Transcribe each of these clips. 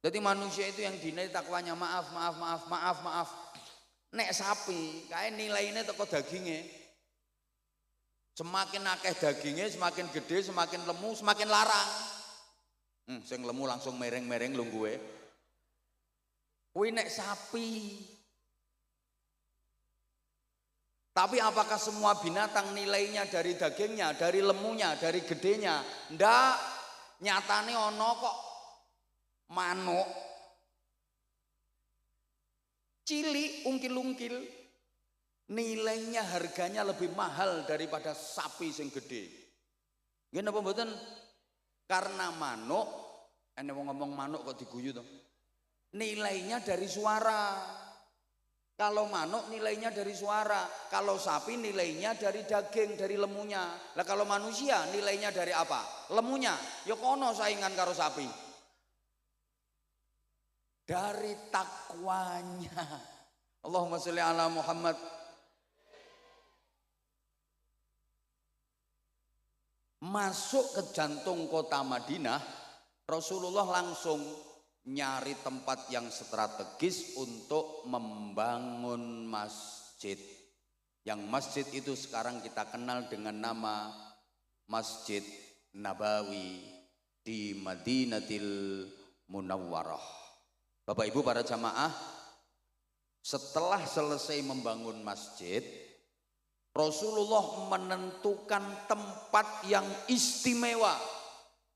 Jadi manusia itu yang dinilai takwanya maaf, maaf, maaf, maaf, maaf. Nek sapi, kayak nilainya teko dagingnya. Semakin akeh dagingnya, semakin gede, semakin lemu, semakin larang. Sing lemu langsung mereng-mereng lungguhe. Kuwi nek sapi. Tapi apakah semua binatang nilainya dari dagingnya, dari lemunya, dari gedenya? Ndak. Nyatane ono kok manuk cilik ungkil-ungkil nilainya harganya lebih mahal daripada sapi sing gede. Nggih napa mboten? Karena manuk, ene wong ngomong manuk kok diguyu to. Nilainya dari suara. Kalau manuk nilainya dari suara, kalau sapi nilainya dari daging, dari lemunya. Lah kalau manusia nilainya dari apa? Lemunya. Ya kono saingan karo sapi. Dari takwanya. Allahumma sholli ala Muhammad. Masuk ke jantung kota Madinah, Rasulullah langsung nyari tempat yang strategis untuk membangun masjid. Yang masjid itu sekarang kita kenal dengan nama Masjid Nabawi di Madinatil Munawwarah. Bapak Ibu para jamaah, setelah selesai membangun masjid, Rasulullah menentukan tempat yang istimewa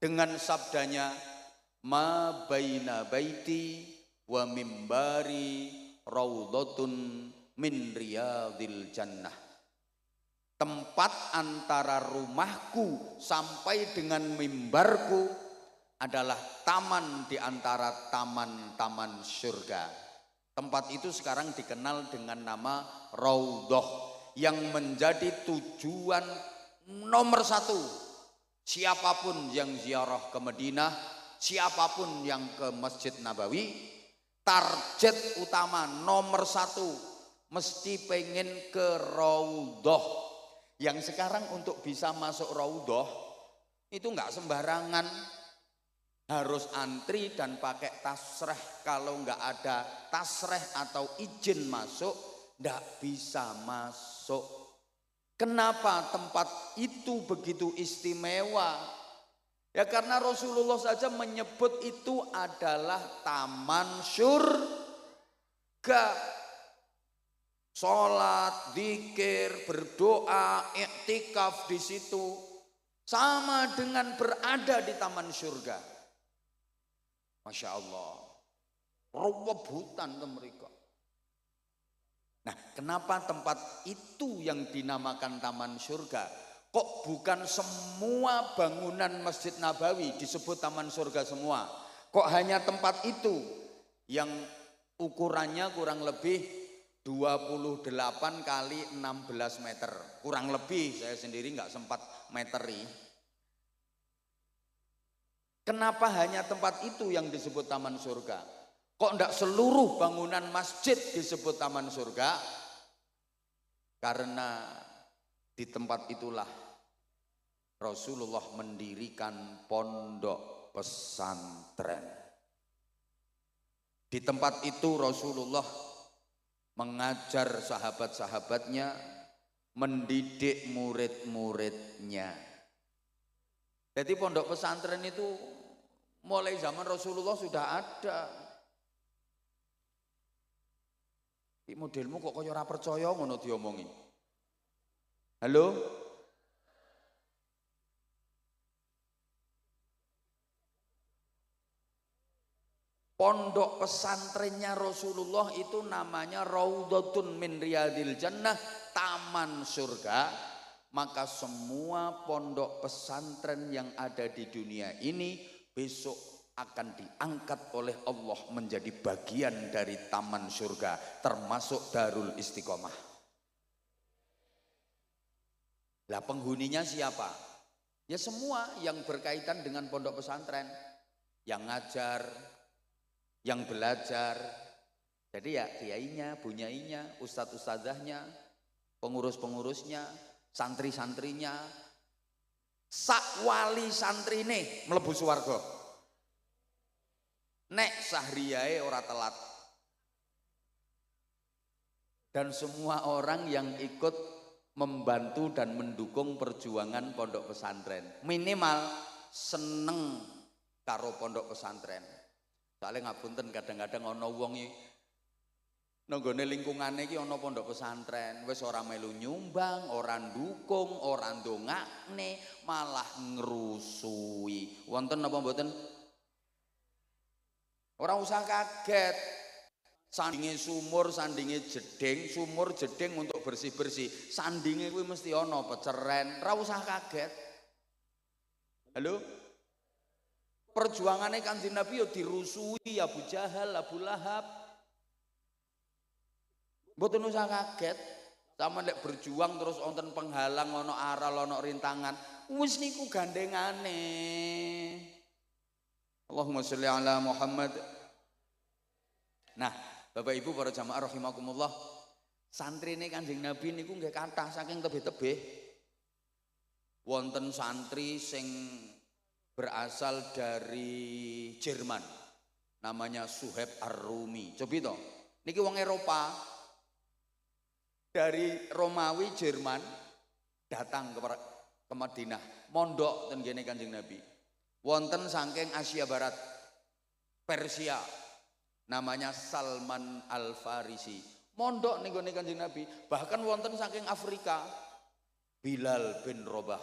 dengan sabdanya, ma baina baiti wa mimbari raudhatun min riyadil jannah. Tempat antara rumahku sampai dengan mimbarku adalah taman di antara taman-taman surga. Tempat itu sekarang dikenal dengan nama Raudhah, yang menjadi tujuan nomor satu siapapun yang ziarah ke Madinah, siapapun yang ke Masjid Nabawi, target utama nomor satu mesti pengen ke Raudhah. Yang sekarang untuk bisa masuk Raudhah itu nggak sembarangan, harus antri dan pakai tasreh. Kalau nggak ada tasreh atau izin masuk, nggak bisa masuk. Kenapa tempat itu begitu istimewa? Ya karena Rasulullah saja menyebut itu adalah taman surga. Sholat, zikir, berdoa, iktikaf di situ sama dengan berada di taman surga. Masya Allah, rebutan mereka. Nah, kenapa tempat itu yang dinamakan taman surga? Kok bukan semua bangunan Masjid Nabawi disebut taman surga semua? Kok hanya tempat itu yang ukurannya kurang lebih 28 kali 16 meter, kurang lebih, saya sendiri nggak sempat meteri. Kenapa hanya tempat itu yang disebut taman surga? Kok enggak seluruh bangunan masjid disebut taman surga? Karena di tempat itulah Rasulullah mendirikan pondok pesantren. Di tempat itu Rasulullah mengajar sahabat-sahabatnya, mendidik murid-muridnya. Jadi pondok pesantren itu mulai zaman Rasulullah sudah ada. Iki modelmu kok kaya ora percaya ngono diomongi. Halo? Pondok pesantrennya Rasulullah itu namanya Raudhatun min Riyadil Jannah, taman surga. Maka semua pondok pesantren yang ada di dunia ini besok akan diangkat oleh Allah menjadi bagian dari taman surga, termasuk Darul Istiqomah. Lah penghuninya siapa? Ya semua yang berkaitan dengan pondok pesantren, yang ngajar, yang belajar. Jadi ya kiainya, bunyainya, ustadz-ustadzahnya, pengurus-pengurusnya, santri-santrinya, sak wali santrine mlebu swarga. nek sahriyae ora telat. Dan semua orang yang ikut membantu dan mendukung perjuangan pondok pesantren minimal seneng karo pondok pesantren. Soalnya ngapunten kadang-kadang ana wong iki nanggone lingkungane iki ana pondok pesantren wis ora melu nyumbang, ora ndukung, ora ndongakne, malah ngrusui. Wonten apa mboten? Ora usah kaget. Sandinge sumur, sandinge jeding, sumur jeding untuk bersih-bersih. Sandinge kuwi mesti ana peceren, ora usah kaget. Halo? Perjuangane Kanjeng Nabi yo dirusui Abu Jahal, Abu Lahab. Mboten usah kaget. Sama nek berjuang terus wonten penghalang, ana aral, ana rintangan, wis niku gandengane. Allahumma sholli ala Muhammad. Nah, Bapak Ibu para jamaah rahimakumullah, santrine Kanjeng Nabi niku nggih kathah saking tebih-tebih. Wonten santri sing berasal dari Jerman. Namanya Suhaib Ar-Rumi. Cobi to. Niki wong Eropa. Dari Romawi Jerman datang ke Madinah, mondok ten kene Kanjeng Nabi. Wonten saking Asia Barat, Persia. Namanya Salman Al-Farisi. Mondok ning gone Kanjeng Nabi, bahkan wonten saking Afrika, Bilal bin Rabah.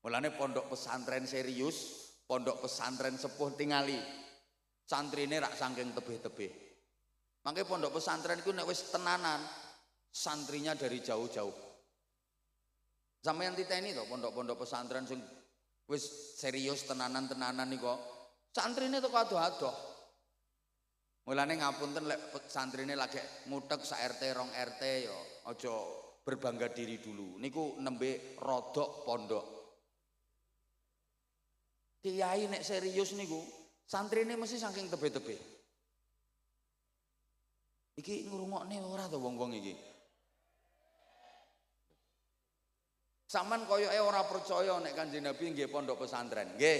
Mulane pondok pesantren serius, pondok pesantren sepuh tingali. Santrine rak saking tebih-tebih. Mangke pondok pesantren iku nek wis tenanan, santrinya dari jauh-jauh. Sampeyan titeni to pondok-pondok pesantren sing wis serius tenanan-tenanan niku, santrine teko adoh-adoh. Mulane ngapunten lek santrine lagi ngutek sak RT rong RT ya aja berbangga diri dulu. Niku nembe rodok pondok. Kiai nek serius niku santrine mesti saking tebih-tebih. Iki ngrungokne ora to wong-wong iki. Saman koyoke ora percaya nek Kanjeng Nabi nggih pondok pesantren. Nggih.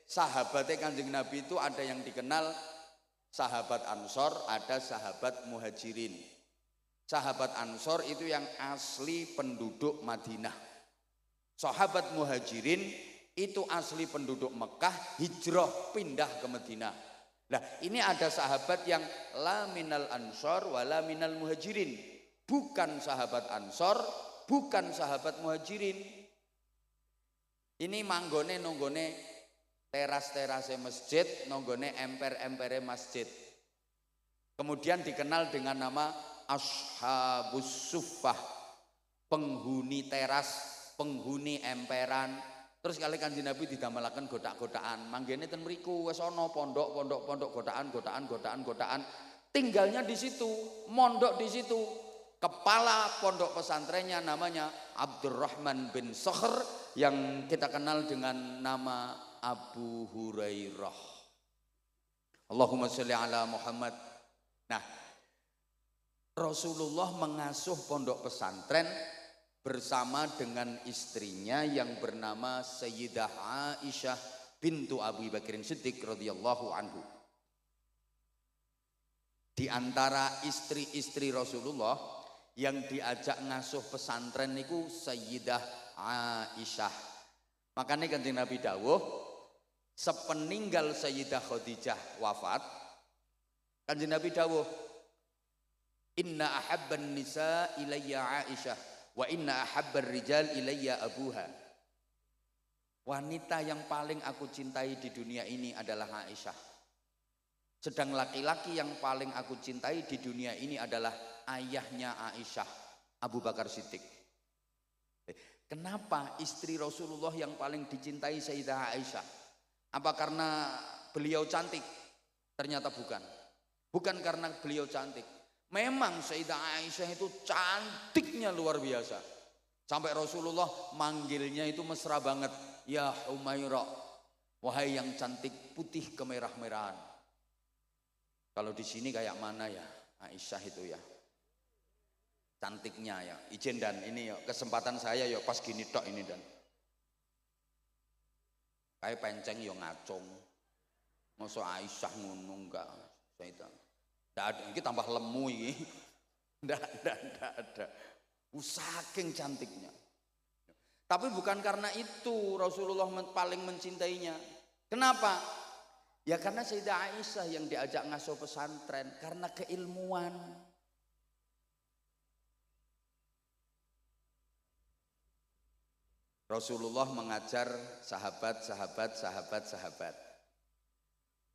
Sahabate Kanjeng Nabi itu ada yang dikenal sahabat Ansor, ada sahabat Muhajirin. Sahabat Ansor itu yang asli penduduk Madinah. Sahabat Muhajirin itu asli penduduk Mekah, hijrah pindah ke Madinah. Nah, ini ada sahabat yang la minal Ansor wa la minal Muhajirin. Bukan sahabat Ansor, bukan sahabat Muhajirin. Ini manggone nonggone teras-terase masjid, nonggone emper-empere masjid. Kemudian dikenal dengan nama Ashabus Suffah, penghuni teras, penghuni emperan. Terus kali Kanjeng Nabi didamelaken godak-godakan. Manggene ten mriku wis ana pondok godakan. Tinggalnya di situ, mondok di situ. Kepala pondok pesantrennya namanya Abdurrahman bin Sakhr yang kita kenal dengan nama Abu Hurairah. Allahumma sholli ala Muhammad. Nah, Rasulullah mengasuh pondok pesantren bersama dengan istrinya yang bernama Sayyidah Aisyah bintu Abu Bakrin Siddiq radhiyallahu anhu. Di antara istri-istri Rasulullah yang diajak ngasuh pesantren niku Sayyidah Aisyah. Makanya Kanjeng Nabi dawuh, sepeninggal Sayyidah Khadijah wafat, Kanjeng Nabi dawuh, inna ahabban nisa ilayya Aisyah wa inna ahabbar rijal ilayya abuha. Wanita yang paling aku cintai di dunia ini adalah Aisyah. Sedang laki-laki yang paling aku cintai di dunia ini adalah ayahnya Aisyah, Abu Bakar Siddiq. Kenapa istri Rasulullah yang paling dicintai Sayyidah Aisyah? Apa karena beliau cantik? Ternyata bukan. Bukan karena beliau cantik. Memang Sayyidah Aisyah itu cantiknya luar biasa. Sampai Rasulullah manggilnya itu mesra banget. Ya Umairah, wahai yang cantik putih kemerah-merahan. Kalau di sini kayak mana ya Aisyah itu ya? Cantiknya ya. Ijen dan ini ya kesempatan saya ya pas gini tok ini dan. Kayak penceng ya ngacung. Masa Aisyah ngono enggak. Saya enggak ada, ini tambah lemu ini. Enggak ada. Saking cantiknya. Tapi bukan karena itu Rasulullah paling mencintainya. Kenapa? Ya karena Sayyidah Aisyah yang diajak ngasuh pesantren karena keilmuan. Rasulullah mengajar sahabat.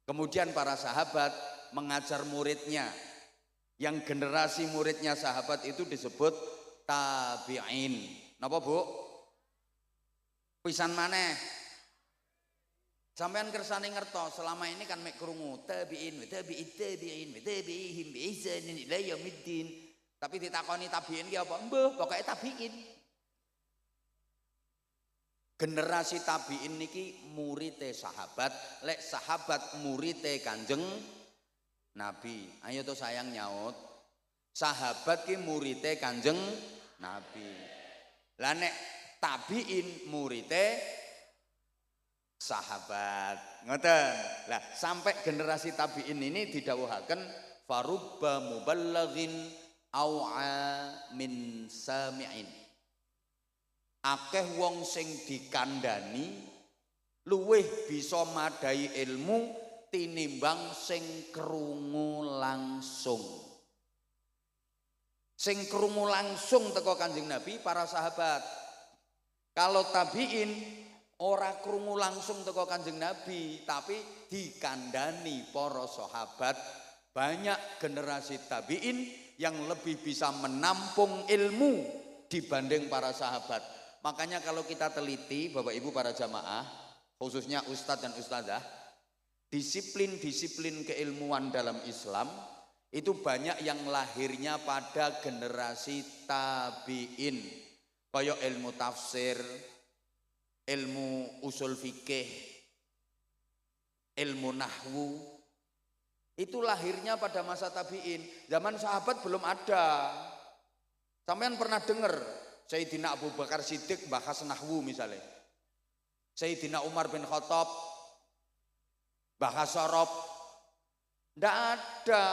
Kemudian para sahabat mengajar muridnya. Yang generasi muridnya sahabat itu disebut tabi'in. Napa Bu? Pisan maneh. Sampean kersane ngertos selama ini kan mek krungu tabi'in bi ihsan ila yaumiddin. Tapi ditakoni tabi'in ki apa? Mbah, pokoke tabi'in. Generasi tabi'in niki murite sahabat, lek sahabat murite Kanjeng Nabi. Ayo to sayang nyaut. Sahabat ki murite Kanjeng Nabi. Lah nek tabi'in murite sahabat, ngoten. Lah sampai generasi tabi'in ini didhawuhaken farubba muballighin au'a min sami'in. Akeh wong sing dikandani luwih bisa madai ilmu tinimbang sing krungu langsung. Sing krungu langsung teko Kanjeng Nabi para sahabat. Kalau tabi'in ora krungu langsung teko Kanjeng Nabi, tapi dikandani para sahabat. Banyak generasi tabi'in yang lebih bisa menampung ilmu dibanding para sahabat. Makanya kalau kita teliti Bapak Ibu para jamaah, khususnya ustadz dan ustadzah, disiplin-disiplin keilmuan dalam Islam itu banyak yang lahirnya pada generasi tabi'in. Kayak ilmu tafsir, ilmu usul fikih, ilmu nahwu, itu lahirnya pada masa tabi'in. Zaman sahabat belum ada. Sampean pernah dengar Sayyidina Abu Bakar Siddiq bahas nahwu misalnya, Sayyidina Umar bin Khattab bahas sorob? Tidak ada.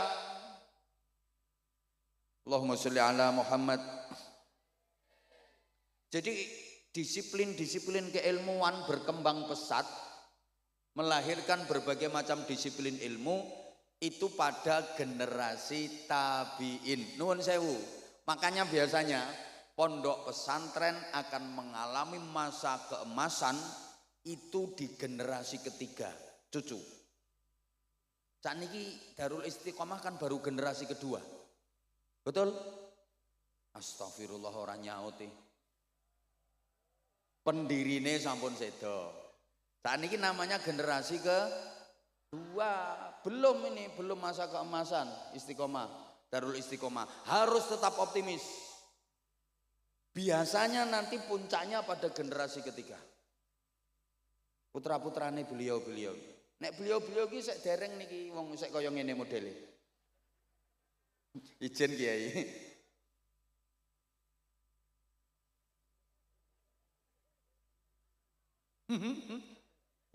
Allahumma sholli ala Muhammad. Jadi disiplin-disiplin keilmuan berkembang pesat, melahirkan berbagai macam disiplin ilmu itu pada generasi tabi'in. Nuwun sewu. Makanya biasanya pondok pesantren akan mengalami masa keemasan itu di generasi ketiga, cucu. Saat ini Darul Istiqomah kan baru generasi kedua. Betul? Astagfirullah orang nyauti. Pendirine sampun sedo. Saat ini namanya generasi kedua. Belum masa keemasan Istiqomah, Darul Istiqomah. Harus tetap optimis. Biasanya nanti puncaknya pada generasi ketiga. Putra-putrane beliau-beliau. Nek beliau-beliau ki sek dereng niki wong sek kaya ngene modele. Ijen Kiai.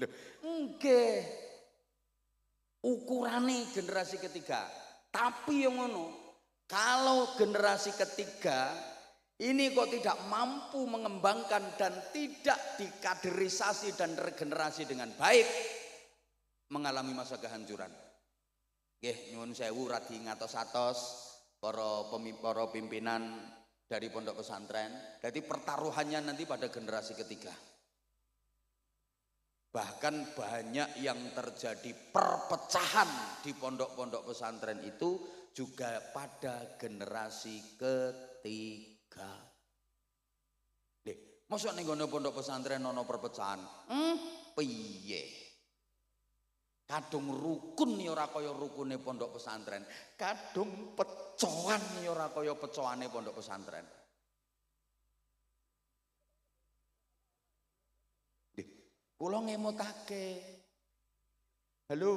Lho, nggih. Ukurane generasi ketiga. Tapi yang ngono, kalau generasi ketiga ini kok tidak mampu mengembangkan dan tidak dikaderisasi dan regenerasi dengan baik, mengalami masa kehancuran. Nggih, nyuwun sewu radi ngatos-atos para pimpinan dari pondok pesantren. Jadi pertaruhannya nanti pada generasi ketiga. Bahkan banyak yang terjadi perpecahan di pondok-pondok pesantren itu juga pada generasi ketiga. Masa ning ngono pondok pesantren ono perpecahan? Piye? Kadung rukun ya ora kaya rukune pondok pesantren. Kadung pecohan ya ora kaya pecohane pondok pesantren. Kula ngemotake. Halo.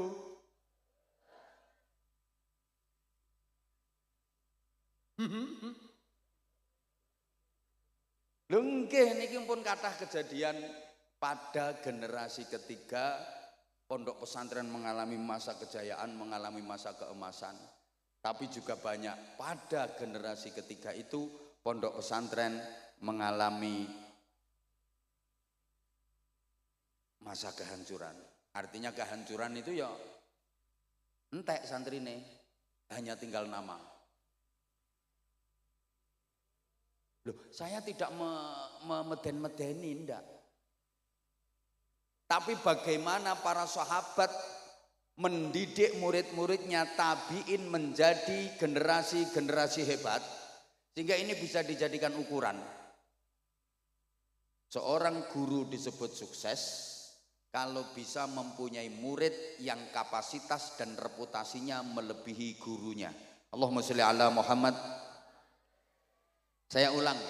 Lho nggih niki pun kathah kejadian pada generasi ketiga pondok pesantren mengalami masa kejayaan, mengalami masa keemasan. Tapi juga banyak pada generasi ketiga itu pondok pesantren mengalami masa kehancuran. Artinya kehancuran itu ya entek santrine, hanya tinggal nama. Loh, saya tidak memeden-medeni, enggak. Tapi bagaimana para sahabat mendidik murid-muridnya tabi'in menjadi generasi-generasi hebat, sehingga ini bisa dijadikan ukuran. Seorang guru disebut sukses kalau bisa mempunyai murid yang kapasitas dan reputasinya melebihi gurunya. Allahumma sholli ala Muhammad. Saya ulang,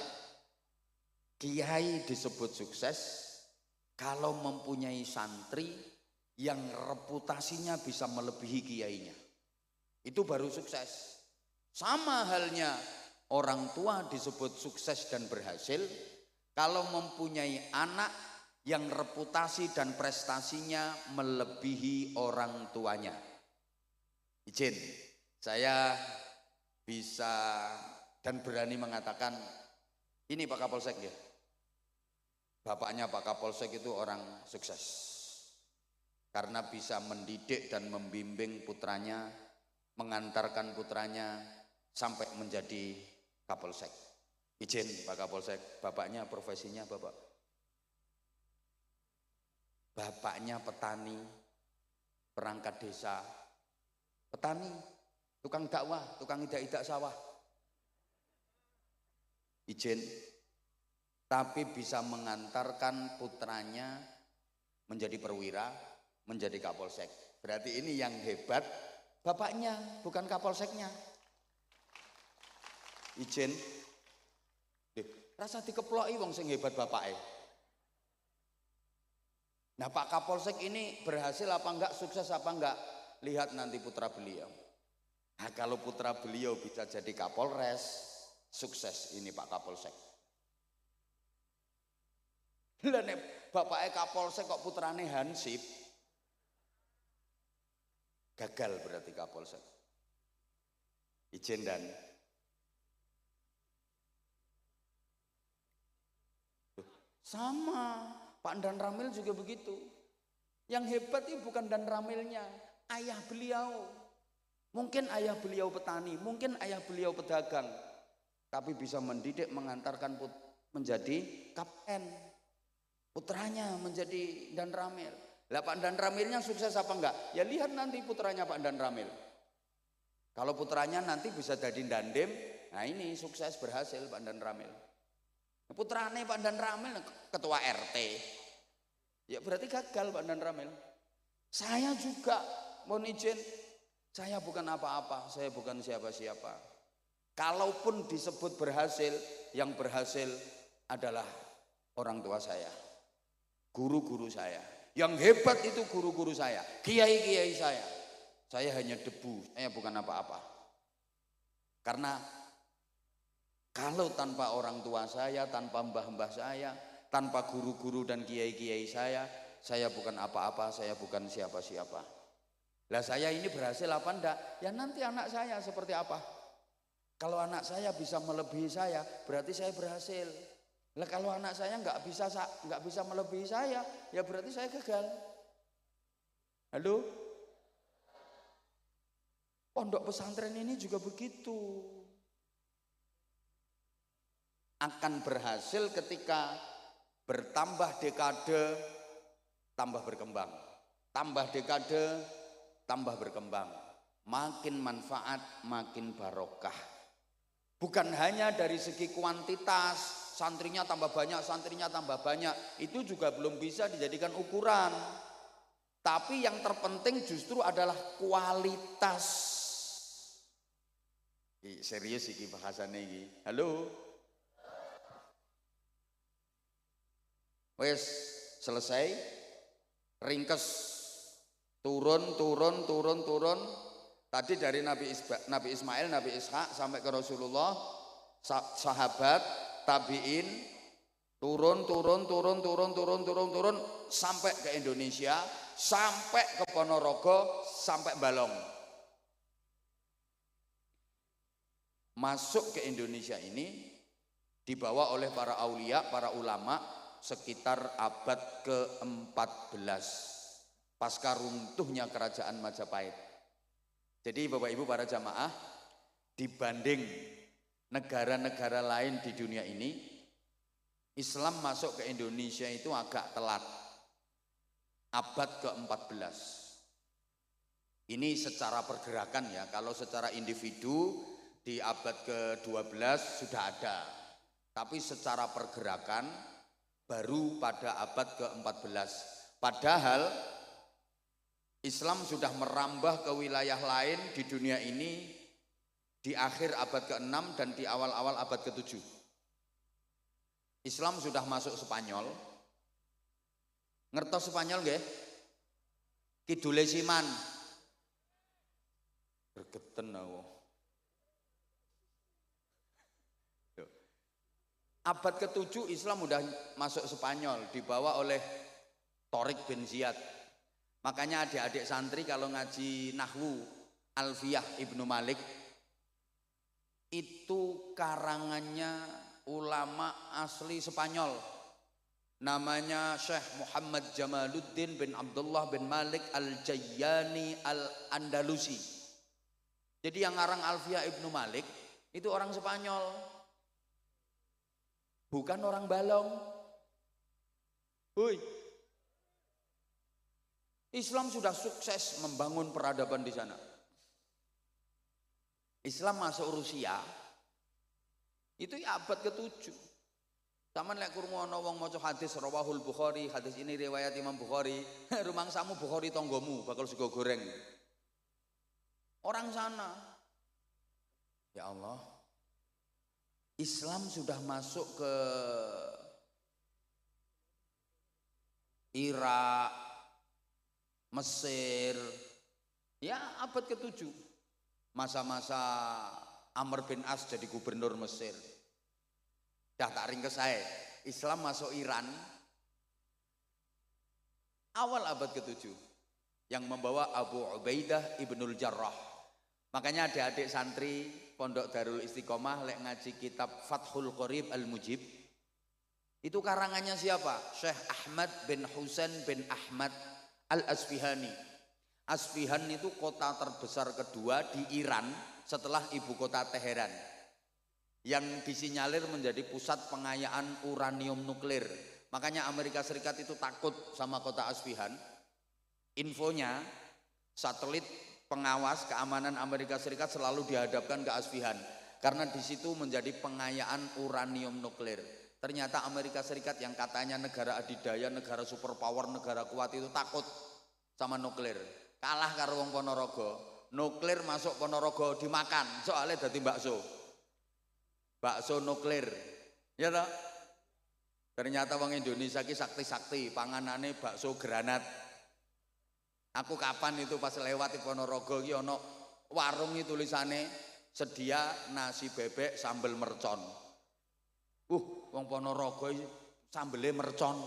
kiai disebut sukses kalau mempunyai santri yang reputasinya bisa melebihi kiainya. Itu baru sukses. Sama halnya orang tua disebut sukses dan berhasil kalau mempunyai anak yang reputasi dan prestasinya melebihi orang tuanya. Izin, saya bisa dan berani mengatakan, ini Pak Kapolsek ya, bapaknya Pak Kapolsek itu orang sukses karena bisa mendidik dan membimbing putranya, mengantarkan putranya sampai menjadi Kapolsek. Izin Pak Kapolsek, bapaknya profesinya bapak? Bapaknya petani, perangkat desa, petani, tukang dakwah, tukang idak-idak sawah. Izin, tapi bisa mengantarkan putranya menjadi perwira, menjadi Kapolsek. Berarti ini yang hebat bapaknya, bukan Kapolseknya. Izin, rasa dikeploki wong sing hebat bapaknya. Nah Pak Kapolsek ini berhasil apa enggak, sukses apa enggak, lihat nanti putra beliau. Nah kalau putra beliau bisa jadi Kapolres, sukses ini Pak Kapolsek. Lah nek bapaknya Kapolsek kok putrane Hansip, gagal berarti Kapolsek. Izin dan sama Pak Dan Ramil juga begitu. Yang hebat itu bukan Dan Ramilnya, ayah beliau. Mungkin ayah beliau petani, mungkin ayah beliau pedagang, tapi bisa mendidik, mengantarkan menjadi kapten. Putranya menjadi Dan Ramil. Lah Pak Dan Ramilnya sukses apa enggak? Ya lihat nanti putranya Pak Dan Ramil. Kalau putranya nanti bisa jadi Dandim, nah ini sukses berhasil Pak Dan Ramil. Putrane Pak Dan Ramil ketua RT. Ya berarti gagal Pak Dan Ramil. Saya juga mohon izin, saya bukan apa-apa, saya bukan siapa-siapa. Kalaupun disebut berhasil, yang berhasil adalah orang tua saya, guru-guru saya. Yang hebat itu guru-guru saya, kiai-kiai saya. Saya hanya debu, saya bukan apa-apa. Karena kalau tanpa orang tua saya, tanpa mbah-mbah saya, tanpa guru-guru dan kiai-kiai saya bukan apa-apa, saya bukan siapa-siapa. Lah saya ini berhasil apa enggak? Ya nanti anak saya seperti apa? Kalau anak saya bisa melebihi saya, berarti saya berhasil. Lah kalau anak saya nggak bisa melebihi saya, ya berarti saya gagal. Halo? Pondok pesantren ini juga begitu. Akan berhasil ketika bertambah dekade, tambah berkembang. Tambah dekade, tambah berkembang. Makin manfaat, makin barokah. Bukan hanya dari segi kuantitas, santrinya tambah banyak, santrinya tambah banyak, itu juga belum bisa dijadikan ukuran. Tapi yang terpenting justru adalah kualitas. Serius iki bahasane iki. Halo. Wes selesai. Ringkes. Turun. Tadi dari Nabi Ismail, Nabi Ishak sampai ke Rasulullah, sahabat, tabi'in, Turun sampai ke Indonesia, sampai ke Ponorogo, sampai Balong. Masuk ke Indonesia ini dibawa oleh para aulia, para ulama sekitar abad ke-14 pasca runtuhnya kerajaan Majapahit. Jadi Bapak Ibu para jamaah, dibanding negara-negara lain di dunia ini, Islam masuk ke Indonesia itu agak telat, abad ke-14. Ini secara pergerakan ya, kalau secara individu di abad ke-12 sudah ada, tapi secara pergerakan baru pada abad ke-14. Padahal Islam sudah merambah ke wilayah lain di dunia ini di akhir abad ke-6 dan di awal-awal abad ke-7. Islam sudah masuk Spanyol. Ngertos Spanyol nggih? Kidule Siman. Bergeten aku. Abad ke-7 Islam sudah masuk Spanyol, dibawa oleh Torik bin Ziyad. Makanya adik-adik santri kalau ngaji Nahwu Alfiyah Ibnu Malik, itu karangannya ulama asli Spanyol. Namanya Syekh Muhammad Jamaluddin bin Abdullah bin Malik Al-Jayyani Al-Andalusi. Jadi yang ngarang Alfiyah Ibnu Malik itu orang Spanyol, bukan orang Balong. Hui. Islam sudah sukses membangun peradaban di sana. Islam masuk Rusia itu ya abad ke-7. Zaman lek krungu ana wong maca hadis rawahul Bukhari, hadis ini riwayat Imam Bukhari, rumangsamu Bukhari tonggomu bakal sego goreng. Orang sana. Ya Allah. Islam sudah masuk ke Irak, Mesir, ya abad ke-7. Masa-masa Amr bin As jadi gubernur Mesir. Dah tak ringkes saya. Islam masuk Iran awal abad ke-7 yang membawa Abu Ubaidah Ibnul Jarrah. Makanya adik-adik santri Pondok Darul Istiqomah lek ngaji kitab Fathul Qorib Al-Mujib, itu karangannya siapa? Syekh Ahmad bin Husain bin Ahmad Al-Asfihani. Asfihan itu kota terbesar kedua di Iran setelah ibu kota Teheran, yang disinyalir menjadi pusat pengayaan uranium nuklir. Makanya Amerika Serikat itu takut sama kota Asfihan. Infonya, satelit pengawas keamanan Amerika Serikat selalu dihadapkan ke Asfihan karena di situ menjadi pengayaan uranium nuklir. Ternyata Amerika Serikat yang katanya negara adidaya, negara superpower, negara kuat itu takut sama nuklir. Kalah karo wong Ponorogo. Nuklir masuk Ponorogo dimakan, soalnya dadi bakso. Bakso nuklir. Ya toh? Ternyata wong Indonesia ki sakti-sakti, panganane bakso granat. Aku kapan itu pas lewat di Ponorogo ki ono warung itu tulisane sedia nasi bebek sambal mercon. Wong Ponorogo sambelnya mercon.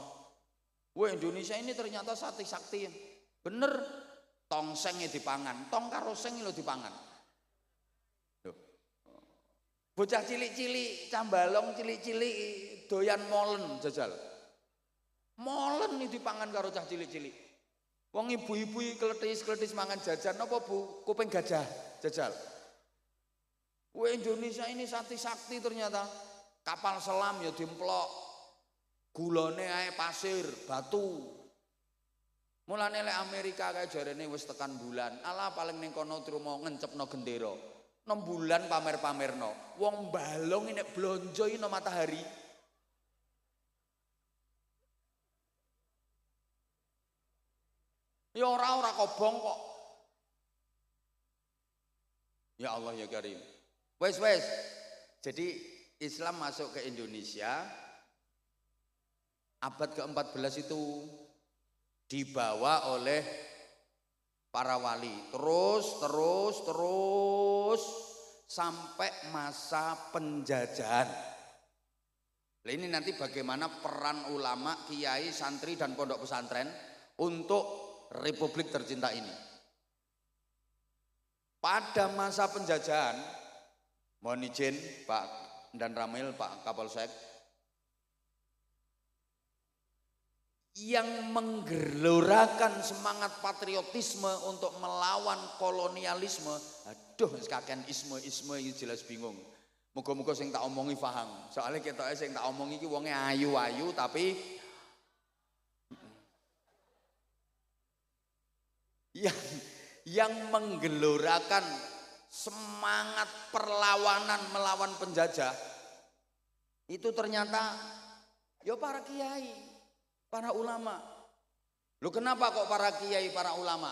Wah, Indonesia ini ternyata sakti-sakti. Bener, tongsengnya dipangan, tong karo seng lo dipangan. Bocah cilik-cilik, cambalong cilik-cilik doyan molen jajal. Molen ini dipangan karo cah cilik-cilik. Wong ibu-ibu kletis-kletis mangan jajan apa Bu? Kuping gajah jajal. Wah, Indonesia ini sakti-sakti ternyata. Kapal selam ya dimplok. Gulane ae pasir, batu. Mulane lek Amerika kae jarene wis tekan bulan. Alah paling ning kono trimo ngencepno gendera. 6 bulan pamer-pamerno. Wong balong nek blonjo iki no matahari. Ya ora kobong kok. Ya Allah ya Karim. Wes. Jadi Islam masuk ke Indonesia abad ke-14 itu dibawa oleh para wali terus sampai masa penjajahan. Ini nanti bagaimana peran ulama, kiai, santri dan pondok pesantren untuk Republik tercinta ini. Pada masa penjajahan, mohon izin Pak dan Ramil, Pak Kapolsek, yang menggelorakan semangat patriotisme untuk melawan kolonialisme, aduh kakean isme jelas bingung. Muga-muga sing tak omongi paham. Soalnya ketoke sing tak omongi iki wonge ayu-ayu tapi yang menggelorakan semangat perlawanan melawan penjajah itu ternyata ya para kiai, para ulama. Loh kenapa kok para kiai, para ulama?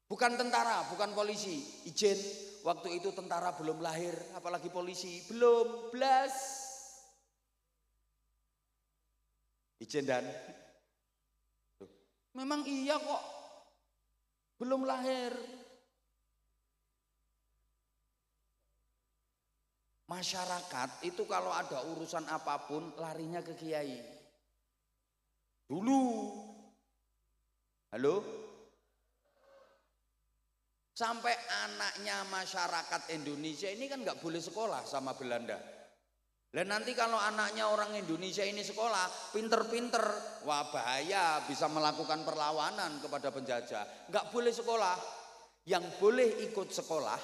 Bukan tentara, bukan polisi. Izin, waktu itu tentara belum lahir, apalagi polisi belum blas. Izin dan memang iya kok, belum lahir. Masyarakat itu kalau ada urusan apapun larinya ke kiai. Dulu, halo? Sampai anaknya masyarakat Indonesia ini kan nggak boleh sekolah sama Belanda. Dan nanti kalau anaknya orang Indonesia ini sekolah, pinter-pinter, wah bahaya, bisa melakukan perlawanan kepada penjajah. Nggak boleh sekolah. Yang boleh ikut sekolah,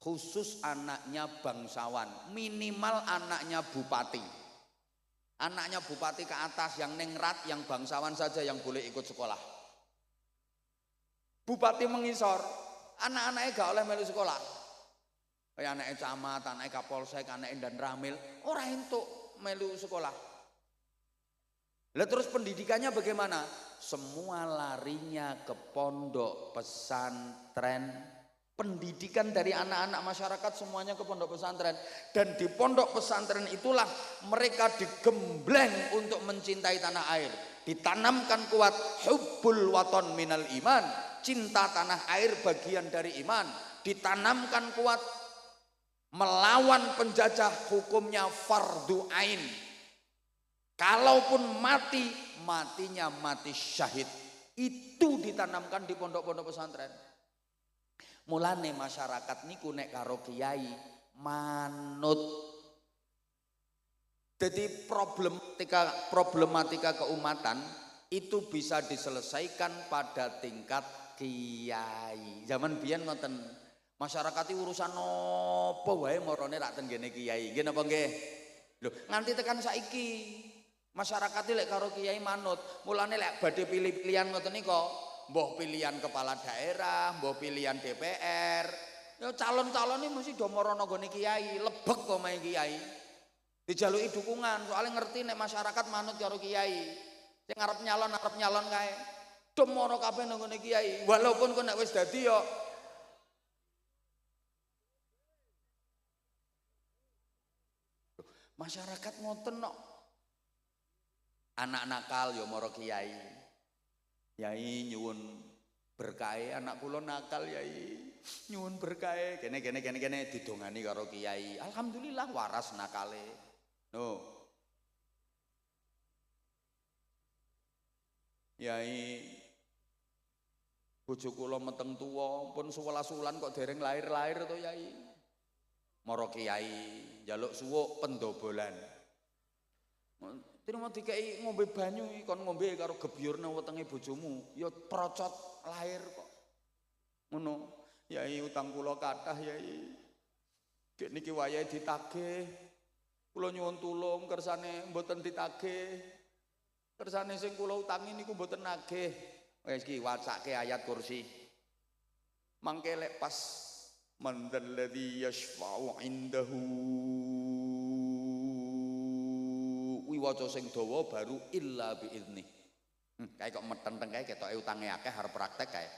khusus anaknya bangsawan, minimal anaknya bupati. Anaknya bupati ke atas, yang ningrat, yang bangsawan saja yang boleh ikut sekolah. Bupati mengisor, anak-anaknya gak oleh melu sekolah. Kayak anaknya camat, anaknya kapolsek, anaknya dan ramil, orang entuk melu sekolah. Lah terus pendidikannya bagaimana? Semua larinya ke pondok pesantren. Pendidikan dari anak-anak masyarakat semuanya ke pondok pesantren. Dan di pondok pesantren itulah mereka digembleng untuk mencintai tanah air. Ditanamkan kuat hubbul waton minal iman, cinta tanah air bagian dari iman. Ditanamkan kuat melawan penjajah, hukumnya fardu ain. Kalaupun mati, matinya mati syahid. Itu ditanamkan di pondok-pondok pesantren. Mulane masyarakat niku nek karo kiai manut. Jadi problematika keumatan itu bisa diselesaikan pada tingkat kiai. Zaman biyen ngoten, masyarakat itu urusan apa wae marane rak teng ngene kiai. Nggih napa nggih? Lho, nganti tekan saiki masyarakat lek karo kiai manut. Mulane lek badhe pilih-pilihan ngoten nika, mbah pilihan kepala daerah, mbah pilihan DPR, ya calon-calon ini mesti do marana nggone kiai, lebek kok main kiai. Dijaluki dukungan, soalnya ngerti nek masyarakat manut karo kiai. Sing arep nyalon kae. Do mara kabeh nang ngone kiai. Walaupun kok nek wis dadi ya masyarakat ngoten kok. Anak nakal ya mara kiai. Yai nyuwun berkahe, anak kula nakal yai. Nyuwun berkahe, kene didongani karo kiai. Alhamdulillah waras nakale. No. Yai bojo kula meteng tuwa, pun 11 wulan kok dereng lahir-lahir to yai. Mara kiai njaluk suwuk pendobolan. Terima dikai ngombe banyu kon ngombe karo gebyurne wetenge bojomu, ya procot lahir kok. Ngono. Yai utang kula kathah yai. Gek niki wayahe ditagih. Kula nyuwun tulung kersane mboten ditagih. Kersane sing kula utangi niku mboten nagih. Wis iki wacake ayat kursi. Mangke lek pas mandalladzi yashfa'u indahu waca sing dawa baru illa biizni. Kae kok metenteng kae ketoke utange akeh arep praktek kae.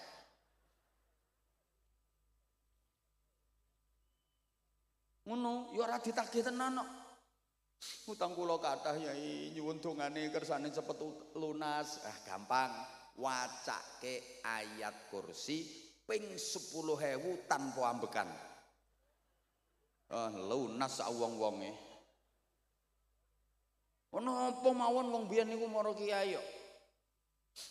Ngono, ya ora ditagih tenan kok. Utang kula kathah yai, nyuwun dongane kersane cepet lunas. Gampang. Wacake ayat kursi ping 10.000 tanpa ambekan. Lunas sak wong-wonge. Ono apa mawon wong biyen niku mara kiai kok.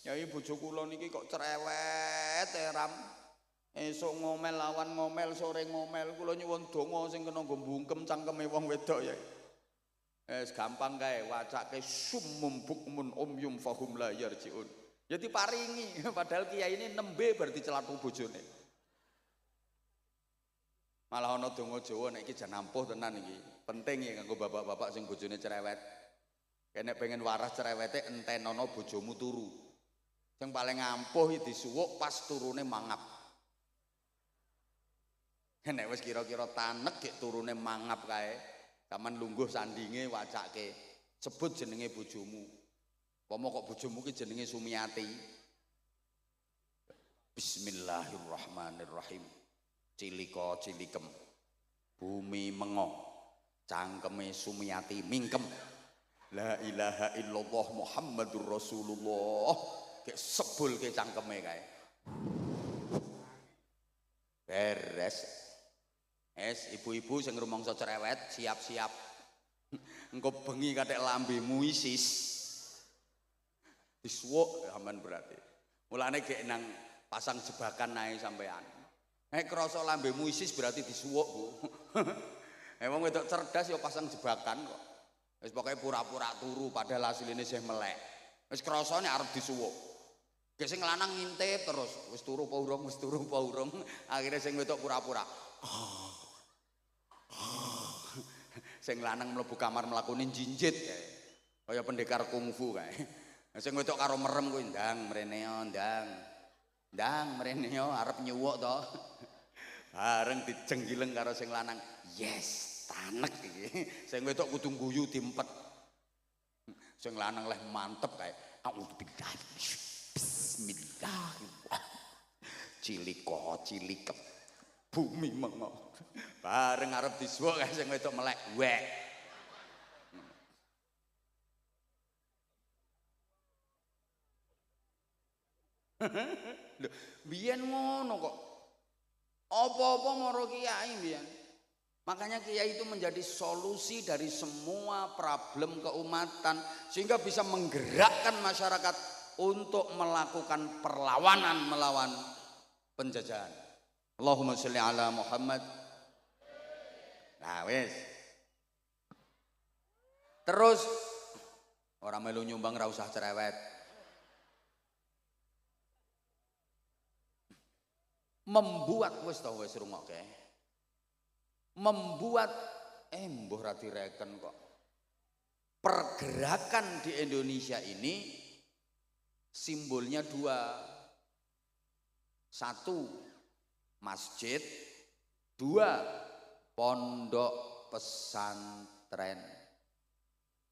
Yai bojo kula niki kok cerewet eram. Esuk ngomel lawan ngomel sore ngomel kula nyuwun donga sing kena nggo mbungkem cangkeme wong wedok ya. Gampang kae wacake summum bukmun umyum fahum la yarjiun. Ya diparingi padahal kiai ini nembe berarti celatu bojone. Malah ana donga Jawa nek iki jan ampuh tenan iki. Penting ya kanggo bapak-bapak sing bojone cerewet. Nek pengen waras cerewete entenono bojomu turu. Sing paling ampuh disuwuk pas turune mangap. Nek wis kira-kira tanek gek turune mangap kae, sampean lungguh sandinge wacake, sebut jenenge bojomu. Pomo kok bojomu ki jenenge Sumiati. Bismillahirrahmanirrahim. Cilika cilikem. Bumi mengo. Cangkeme Sumiati mingkem. La ilaha illallah Muhammadur Rasulullah. Gek sebul ke cangkeme kae. Beres. Ibu-ibu sing rumangsa cerewet siap-siap. Engko bengi kathek lambemu isis. Disuwuk aman berarti. Mulane gek nang pasang jebakan nae sampean. Nek krasa lambemu isis berarti disuwuk, Bu. Wong wedok cerdas ya pasang jebakan kok. Wis pokoke pura-pura turu padahal asline isih melek. Wis krasane arep disuwuk. Gek sing lanang ngintip terus, wis turu apa urung, wis turu apa urung. Akhire sing wedok pura-pura. Sing lanang mlebu kamar mlakune jinjit kae. Kaya pendekar kungfu kae. Sing wedok karo merem kuwi ndang mrene yo ndang. Ndang mrene yo arep nyuwuk to. Bareng dijenggileng karo sing lanang. Yes, tanek iki. Sing wedok kudu guyu diempet. Sing lanang leh mantep kae. Auzubillah. Bismillahirrahmanirrahim. Cilikep. Bumi mengo. Bareng arep disuwuk kae sing wedok melek. Wek. Lho, biyen ngono kok. Apa-apa maro kiai biyen. Makanya kiai itu menjadi solusi dari semua problem keumatan sehingga bisa menggerakkan masyarakat untuk melakukan perlawanan melawan penjajahan. Allahumma sholli ala Muhammad. Nah wis. Terus orang melu nyumbang ra usah cerewet. Membuat wis to wis rungokke. Membuat mbuh ra direken kok. Pergerakan di Indonesia ini simbolnya dua. Satu, masjid. Dua, pondok pesantren.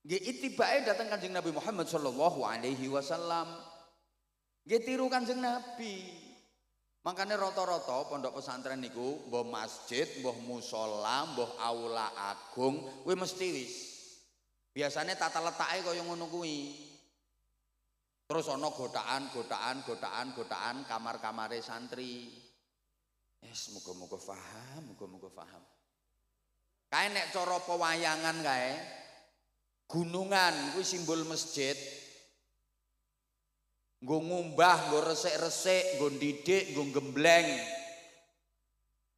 Nggih itibake datang Kanjeng Nabi Muhammad sallallahu alaihi wasallam. Nggih tiru Kanjeng Nabi. Makanya rata-rata pondok pesantren niku mbah masjid, mbah musala, mbah aula agung, kuwi mesti wis. Biasanya tata letake kaya ngono kuwi. Terus ana godaan kamar-kamare santri. Muga-muga paham. Kae nek cara pewayangan kae gunungan kuwi simbol masjid. Nggo ngumbah, nggo resik-resik, nggo ndidik, nggo gembleng.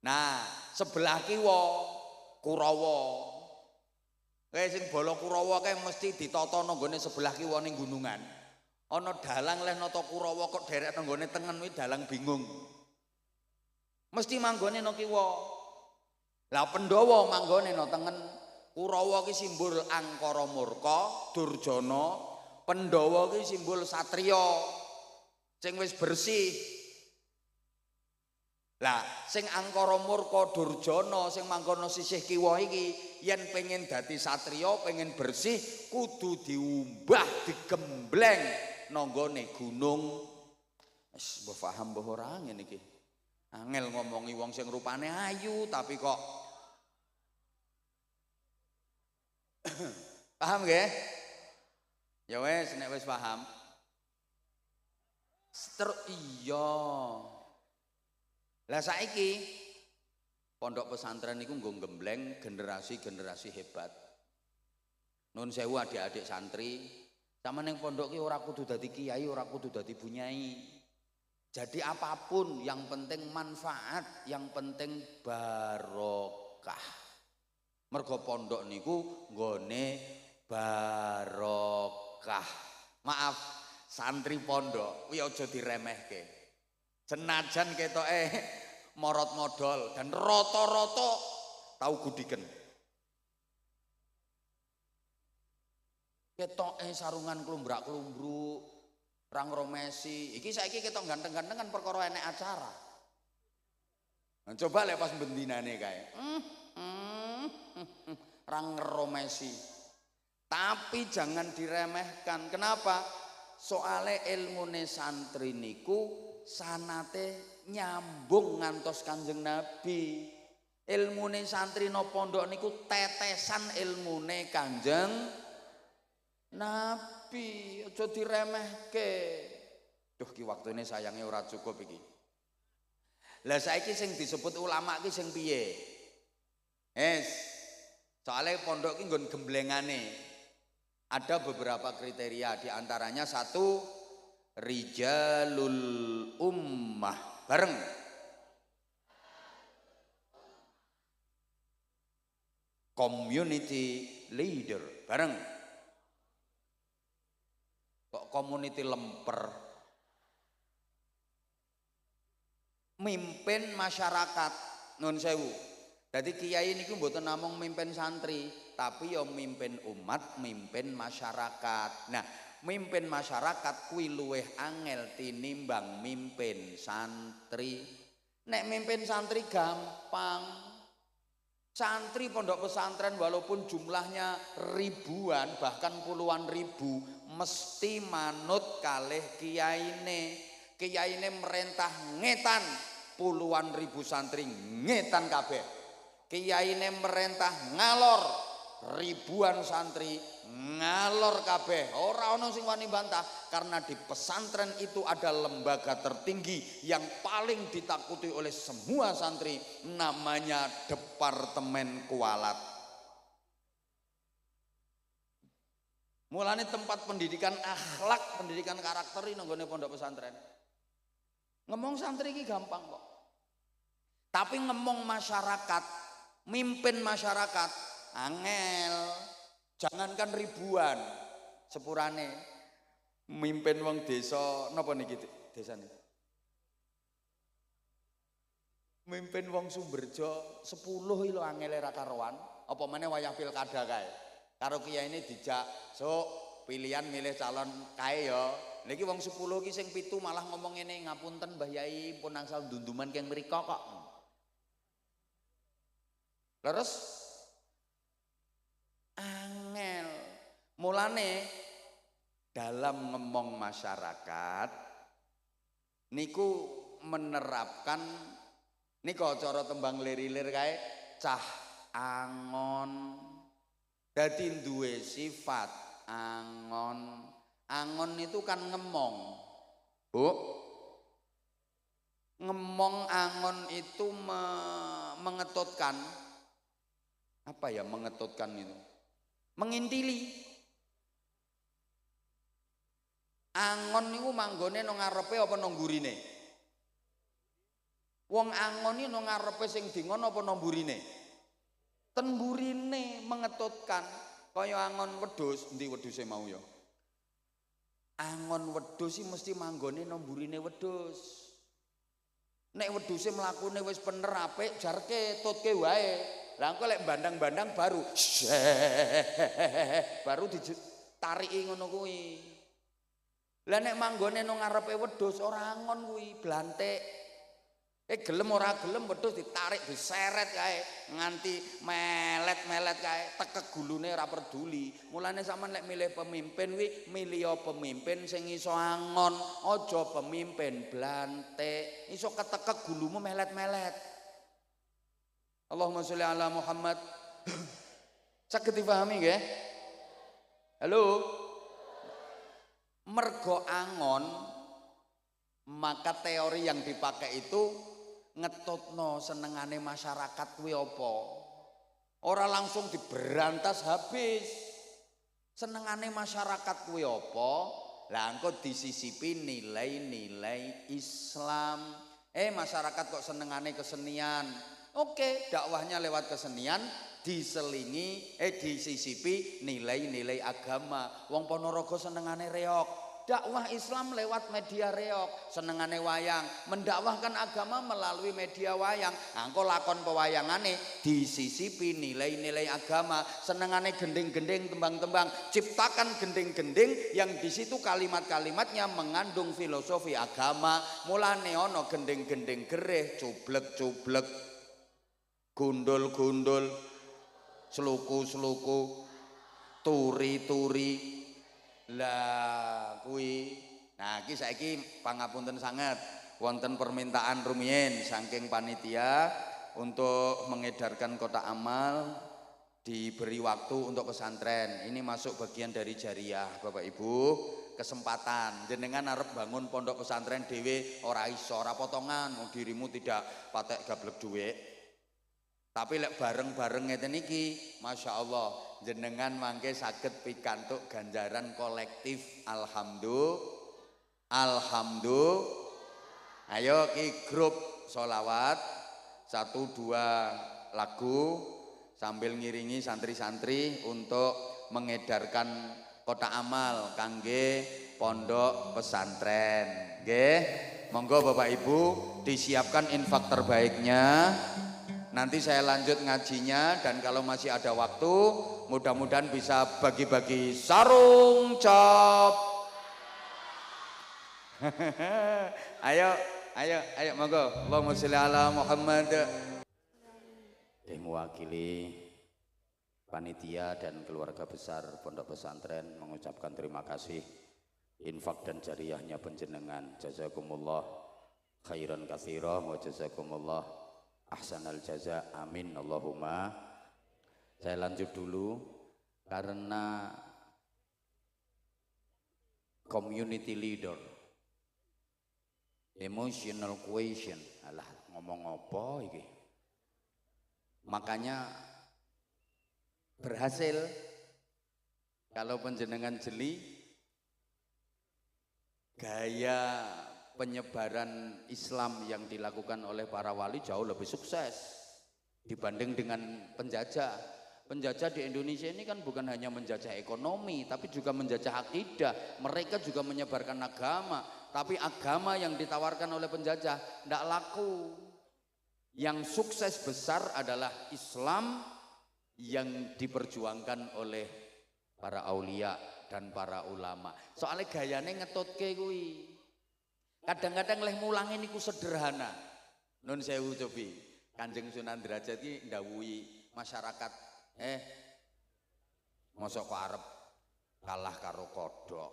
Nah, sebelah kiwa Kurawa. Kae sing bala Kurawa kae mesti ditata nang gone sebelah kiwa ning gunungan. Ana dalang leh nata Kurawa kok derek nang gone tengen kuwi dalang bingung. Mesti manggone nang kiwa. Lah Pandhawa manggone nang tengen. Kurawa ki simbol angkara murka, Durjana. Pandhawa ki simbol satriya sing wis bersih. Lah sing angkara murka Durjana sing mangkono sisih kiwa iki yen pengen dadi satriya, pengen bersih kudu diumbah, digembleng nanggone gunung. Wis mbok paham mbah ora ngene iki. Angel ngomongi wong sing rupane ayu tapi kok paham nggih? Ya wes nek wis paham. Iya. Lah saiki pondok pesantren niku nggo gembleng generasi-generasi hebat. Nun sewu adik-adik santri, sama neng pondok ki ora kudu dadi kiai, ora kudu dadi bunyai. Jadi apapun yang penting manfaat, yang penting barokah. Mergo pondok niku nggone barokah. Maaf, santri pondok kuwi aja diremehke. Senajan ketoke morot modal dan rata-rata tau gudiken. Ketoke sarungan klumbrak-klumbruk, rang romesi. Iki saiki ketok ganteng-ganteng kan perkara enek acara. Nah, coba lek pas bendinane kae. Rang romesi. Tapi jangan diremehkan. Kenapa? Soale ilmune santri niku sanate nyambung ngantos Kanjeng Nabi. Ilmune santri no pondok niku tetesan ilmune Kanjeng Nabi. Aja diremehke. Duh ki waktune sayange ora cukup iki. Lah saiki sing disebut ulama ki sing piye? Soale pondok ki nggon gemblengane. Ada beberapa kriteria, di antaranya satu, rijalul ummah. Bareng. Community leader. Bareng. Kok community lemper? Mimpin masyarakat. Nun sewu. Jadi kiai niku mboten namung mimpin santri, tapi yo mimpin umat, mimpin masyarakat. Nah, mimpin masyarakat kuwi luweh angel tinimbang mimpin santri. Nek mimpin santri gampang. Santri pondok pesantren walaupun jumlahnya ribuan bahkan puluhan ribu mesti manut kalih kiyaine. Kiyaine merentah ngetan, puluhan ribu santri ngetan kabeh. Kiyaine merentah ngalor, ribuan santri ngalor kabeh. Ora ono sing wani bantah karena di pesantren itu ada lembaga tertinggi yang paling ditakuti oleh semua santri, namanya Departemen Kualat. Mulane tempat pendidikan akhlak, pendidikan karakter ini nggone pondok pesantren. Ngomong santri iki gampang kok. Tapi ngomong masyarakat, mimpin masyarakat angel. Jangankan ribuan, sepurane mimpin wong desa napa niki desane? Mimpin wong Sumberjo 10 lho angele ra karuan. Apa meneh wayah pilkada kae. Karo kiyaine dijak, "Sok, pilihan milih calon kae ya." Niki wong 10 ki sing 7 malah ngomong ngene, "Ngapunten Mbah Yai, pun angsal dunduman keng mriko kok." Terus angel. Mulane dalam ngomong masyarakat niku menerapkan niku cara tembang lirir kae cah angon. Dadi duwe sifat angon. Angon itu kan ngemong. Bu. Ngemong angon itu mengetutkan. Apa ya mengetutkan itu? Mengintili. Angon niku manggone nang ngarepe apa nang mburine? Wong angon iki nang ngarepe sing dingon apa nang mburine? Ten mburine mengetutkan. Kaya angon wedhus, endi wedhuse mau ya? Angon wedhus iki mesti manggone nang mburine wedhus. Nek wedhuse mlakune wis bener apik, jarke tutke wae. Lah engko lek bandang-bandang baru ditariki ngono kuwi. Lah nek manggone nang ngarepe wedhus ora angon kuwi, blantik. Gelem ora gelem wedhus ditarik, diseret kae nganti melet-melet kae, tekek gulune ora peduli. Mulane sampean lek milih pemimpin kuwi milih pemimpin sing iso angon, aja pemimpin blantik. Iso ketekek gulumu melet-melet. Allahumma sholli ala Muhammad. Saged dipahami nggih? Halo. Mergo angon, maka teori yang dipakai itu ngetutno senengane masyarakat kuwi apa? Ora langsung diberantas habis. Senengane masyarakat kuwi apa? Lah engko disisipi nilai-nilai Islam. Masyarakat kok senengane kesenian. Oke, dakwahnya lewat kesenian diselingi disisipi nilai-nilai agama. Wong Ponorogo senengane reog. Dakwah Islam lewat media reog, senengane wayang, mendakwahkan agama melalui media wayang. Angko lakon pewayangane disisipi nilai-nilai agama, senengane gending-gending, tembang-tembang, ciptakan gending-gending yang di situ kalimat-kalimatnya mengandung filosofi agama. Mulane ono gending-gending gereh, cublek-cublek, gundul-gundul, seluku-seluku, turi-turi. Lah kuwi nah iki saiki pangapunten sangat wonten permintaan rumiyin saking panitia untuk mengedarkan kotak amal diberi waktu untuk pesantren. Ini masuk bagian dari jariah Bapak Ibu, kesempatan jenengan arep bangun pondok pesantren dhewe ora iso, ora potongan, dirimu tidak patek gablek dhuwit. Tapi lek bareng-bareng ngeten iki, Masya Allah, jenengan mangke saged pikantuk ganjaran kolektif. Alhamdulillah. Ayo ki grup solawat 1-2 lagu sambil ngiringi santri-santri untuk mengedarkan kotak amal kangge pondok pesantren. Nggih, monggo Bapak Ibu disiapkan infak terbaiknya. Nanti saya lanjut ngajinya dan kalau masih ada waktu mudah-mudahan bisa bagi-bagi sarung cap. ayo monggo. Allahumma sholli ala Muhammad. Yang mewakili panitia dan keluarga besar Pondok Pesantren mengucapkan terima kasih infak dan jariahnya penjenengan. Jazakumullah khairan katsira wa jazakumullah ahsanal jaza, amin Allahumma. Saya lanjut dulu karena community leader, emotional quotient, alah ngomong apa iki, makanya berhasil kalau penjenengan jeli gaya penyebaran Islam yang dilakukan oleh para wali jauh lebih sukses dibanding dengan penjajah. Penjajah di Indonesia ini kan bukan hanya menjajah ekonomi, tapi juga menjajah akidah. Mereka juga menyebarkan agama, tapi agama yang ditawarkan oleh penjajah tidak laku. Yang sukses besar adalah Islam yang diperjuangkan oleh para aulia dan para ulama. Soalnya gayane ngetutke kuwi. Kadang-kadang leh mulang ini ku sederhana. Nun sewu cobi. Kanjeng Sunan Derajat iki ndawuhi masyarakat, mosok kok arep kalah karo kodhok.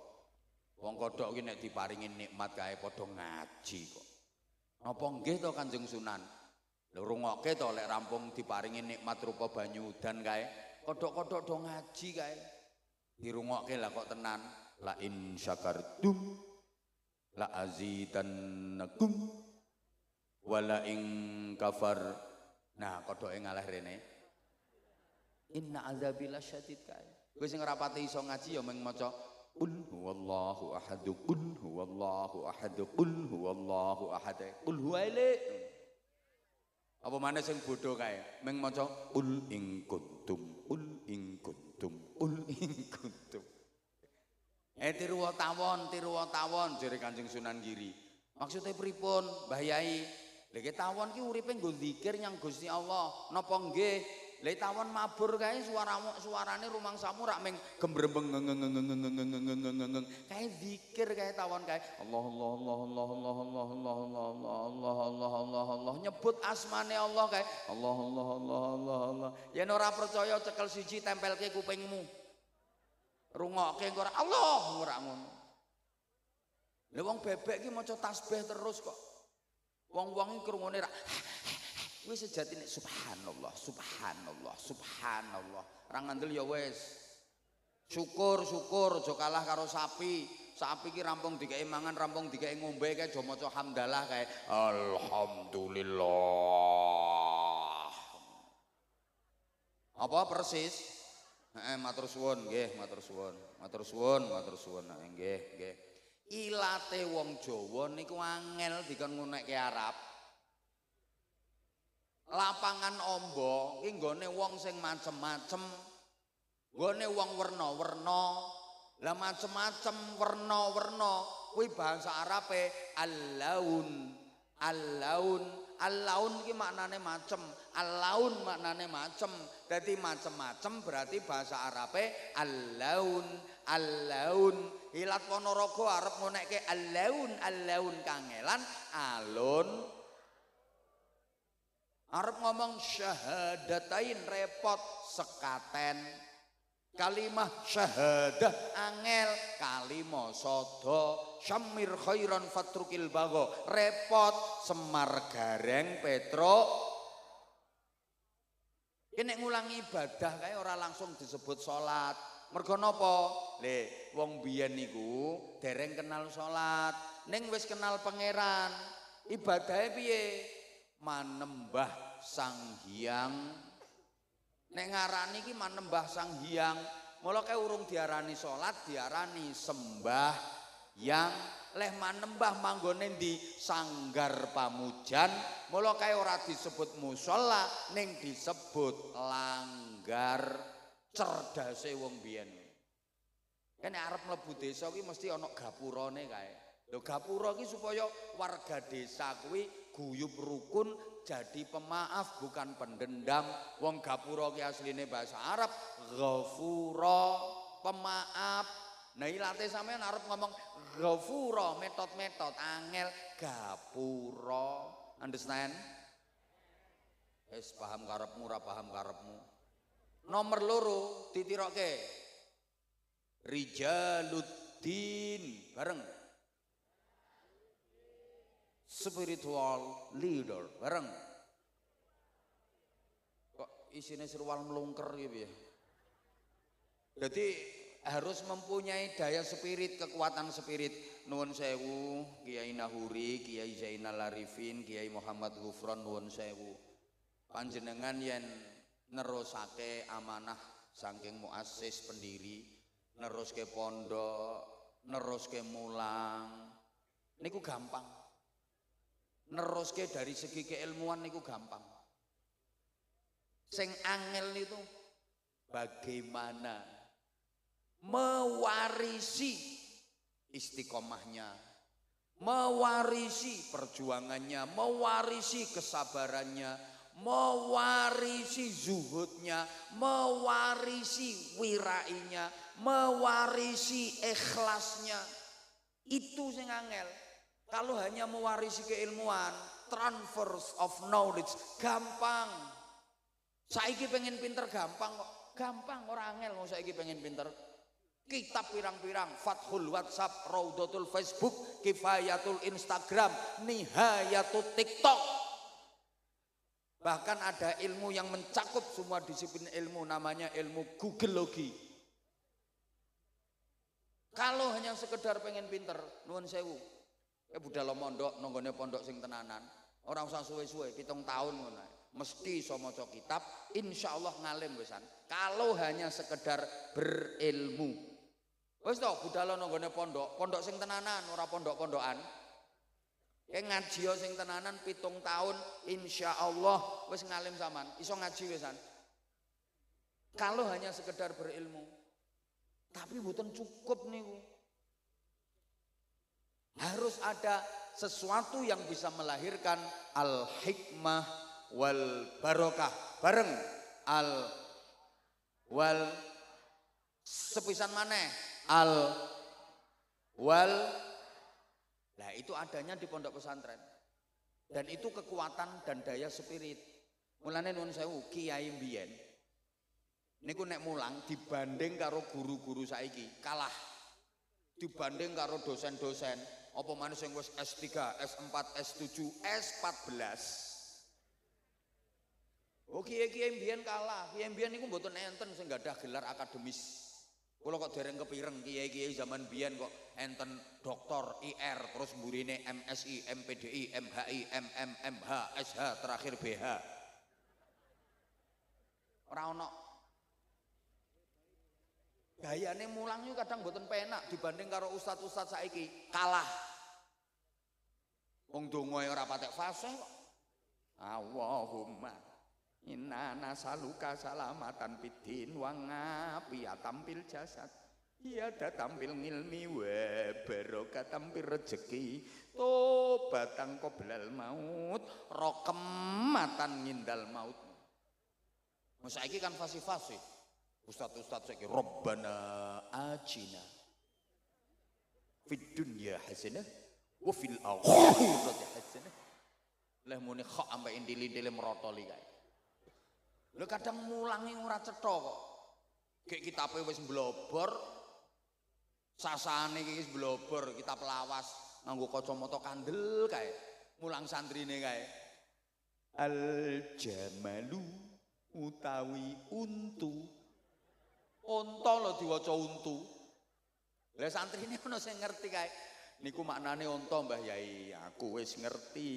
Wong kodhok iki nek diparingi nikmat kae padha ngaji kok. Napa nggih to Kanjeng Sunan? Lho rungokke to lek rampung diparingi nikmat rupa banyu udan kae, kodhok-kodhok do ngaji kae. Dirungokke lah kok tenan. La in syakartum la azidannakum wala ing kafar. Nah kodoke ngalah rene inna azabi lasyadid kae. Kowe sing ora pati iso ngaji ya mung maca qul huwallahu ahad, qul huwallahu ahad, qul huwallahu ahad, qul huwaile. Apa maneh sing bodho kae mung maca qul ing kuntum, qul ing kuntum, qul ing kuntum. Tiru tawon jere Kanjeng Sunan Giri. Maksudnya pripun Mbah Yai? Lha tawon ki uripe nggo zikir nyang Gusti Allah. Napa nggih? Lha tawon mabur kae suarane rumangsamu rak ming gembrembeng kae zikir kae tawon kae. Allah Allah Allah Allah Allah Allah Allah Allah Allah Allah Allah Allah Allah nyebut asmane Allah kae. Allah Allah Allah Allah Allah. Yen ora percaya cekel siji tempelke kupingmu. Rungokke engko ora Allah ora ngono. Lha wong bebek ki maca tasbih terus kok. Wong-wong iki krungune ra wis sejatine subhanallah subhanallah subhanallah. Ra ngandel ya wis. Syukur aja kalah karo sapi. Sapi ki rampung dikeki mangan, rampung dikeki ngombe kae aja maca hamdalah kae. Alhamdulillah. Apa persis? Matur suwun nggih, matur suwun. Matur suwun, matur suwun. Nggih, nggih. Ilate wong Jawa niku angel dikon ngunekke Arab. Lapangan ombo iki nggone wong sing macem-macem. Nggone wong werna-werna. Lah macem-macem werna-werna kuwi bahasa Arabe al-laun. Al-laun, al-laun iki maknane macem, al-laun maknane macem. Dadi macem-macem berarti bahasa Arabe al-laun, al-laun. Ilat Ponorogo arep ngonekke al-laun, al-laun kangelan alun. Arep ngomong syahadatain repot sekaten. Kalimah syahadah angel, kalimah sodo syamir khairan fatrukil bago repot semar gareng petro. Ini ngulangi ibadah kayak orang langsung disebut sholat. Mergo napa? Le wong biyen niku dereng kenal sholat, ning wis kenal pangeran. Ibadahe piye? Manembah Sang Hyang. Nek ngarani iki manembah Sang Hyang, mula kae urung diarani salat, diarani sembah yang leh manembah manggone di sanggar pamujan, mula kae ora disebut musala ning disebut langgar. Cerdase wong biyen. Kan arep mlebu desa ki mesti ana gapurane kae. Lho gapura ki supaya warga desa kuwi guyub rukun jadi pemaaf bukan pendendam. Wong gapura ki asline bahasa Arab ghafura, pemaaf. Nah ilate sampean arep ngomong ghafura metode-metode angel gapura. Understand? Wis paham karepmu ora paham karepmu. Nomor loro ditirokke Rijaluddin bareng spiritual leader bareng. Kok isinya serwal melungker gitu ya. Jadi harus mempunyai daya spirit, kekuatan spirit. Nuwun sewu Kiai Nahuri, Kiai Zainal Arifin, Kiai Muhammad Ghufron, nuwun sewu panjenengan yen nerusake amanah saking muassis pendiri, neruske pondok, neruske mulang niku gampang. Neruske dari segi keilmuan niku gampang. Sing angel itu bagaimana mewarisi istiqomahnya, mewarisi perjuangannya, mewarisi kesabarannya, mewarisi zuhudnya, mewarisi wirainya, mewarisi ikhlasnya. Itu sing angel. Kalau hanya mewarisi keilmuan, transfer of knowledge gampang. Saiki pengen pinter gampang kok. Gampang orang angel mau saiki pengen pinter. Kitab pirang-pirang, Fathul WhatsApp, Raudatul Facebook, Kifayatul Instagram, Nihayatul TikTok. Bahkan ada ilmu yang mencakup semua disiplin ilmu, namanya ilmu Googleologi. Kalau hanya sekedar pengen pinter, nuwun sewu. Budal mondok, nonggone pondok sing tenanan. Orang usah suwe-suwe, 7 tahun ngono. Mesti iso maca kitab, insyaallah ngalim wisan. Kalau hanya sekedar berilmu. Wis to, budal nonggone pondok, pondok sing tenanan, ora pondok-pondokan. Ngaji sing tenanan 7 tahun, insyaallah wis ngalim sampean, iso ngaji wisan. Kalau hanya sekedar berilmu. Tapi mboten cukup niku. Harus ada sesuatu yang bisa melahirkan al-hikmah wal barokah. Bareng al wal sepisan maneh al wal. Nah itu adanya di pondok pesantren. Dan itu kekuatan dan daya spirit. Mulane nuwun sewu kiai mbiyen niku nek mulang dibanding karo guru-guru saiki kalah. Dibanding karo dosen-dosen apa maneh sing wis S3, S4, S7, S14. Oh kiai-kiai mbiyen kalah. Kiai mbiyen niku mboten enten sing gadah gelar akademis. Kula kok dereng kepireng kiai-kiai zaman biyen kok enten doktor IR terus mburine MSI, MPDI, MHI, MM, MH, SH terakhir BH. Ora ono. Gayane mulang itu kadang mboten penak dibanding karo ustad-ustad saiki, kalah. Wong donga ora patek fasih kok. Allahumma inna nasaluka salamatan fiddin wa ngafiyatan fil jasad. Iya ada tampil ngilmi wa barokatan fil rezeki tobatan qoblal maut rokematan ngindal maut. Masa iki kan fasih-fasih. Ustaz-ustaz saiki Rabbana atina fid dunya hasanah wa fil akhirati hasanah. Lah muni kok ampe indili-indili merotoli kae. Lho kadang mulangi ora cetha kok. Gek kitabe wis mblobor. Sasane iki wis mblobor, kitab lawas nganggo kacamata kandel kae. Mulang santrine kae. Al jamalu utawi untu. Unta lho diwaca untu. Lah santrine ono sing ngerti kae. Niku maknane unta Mbah Yai, aku wis ngerti.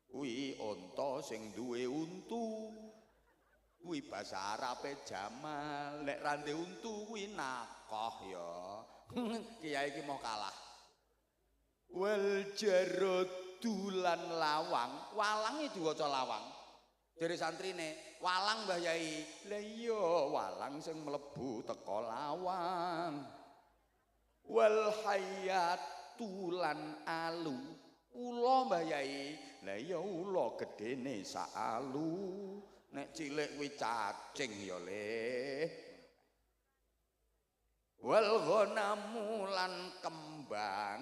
Kuwi unta sing duwe untu. Kuwi basa Arabe jamal, nek rande untu kuwi nakoh ya. Kiai iki mau kalah. Wal jaradu lan lawang, walange diwaca lawang. Dari santrine, walang Mbah Yai. Lah iya, walang sing mlebu teko lawang. Wal hayatu lan alu, ula Mbah Yai. Lah iya ula gedene sak alu. Nek cilik kuwi cacing ya Le. Wal ghanamu lan kembang,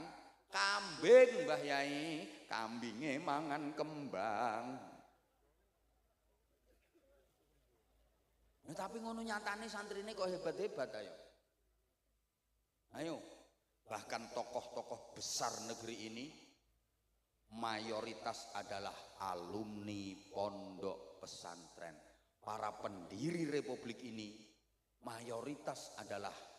kambing Mbah Yai, kambinge mangan kembang. Nah, tapi ngono nyatane santrine kok hebat-hebat ayo. Ayo, bahkan tokoh-tokoh besar negeri ini mayoritas adalah alumni pondok pesantren. Para pendiri republik ini mayoritas adalah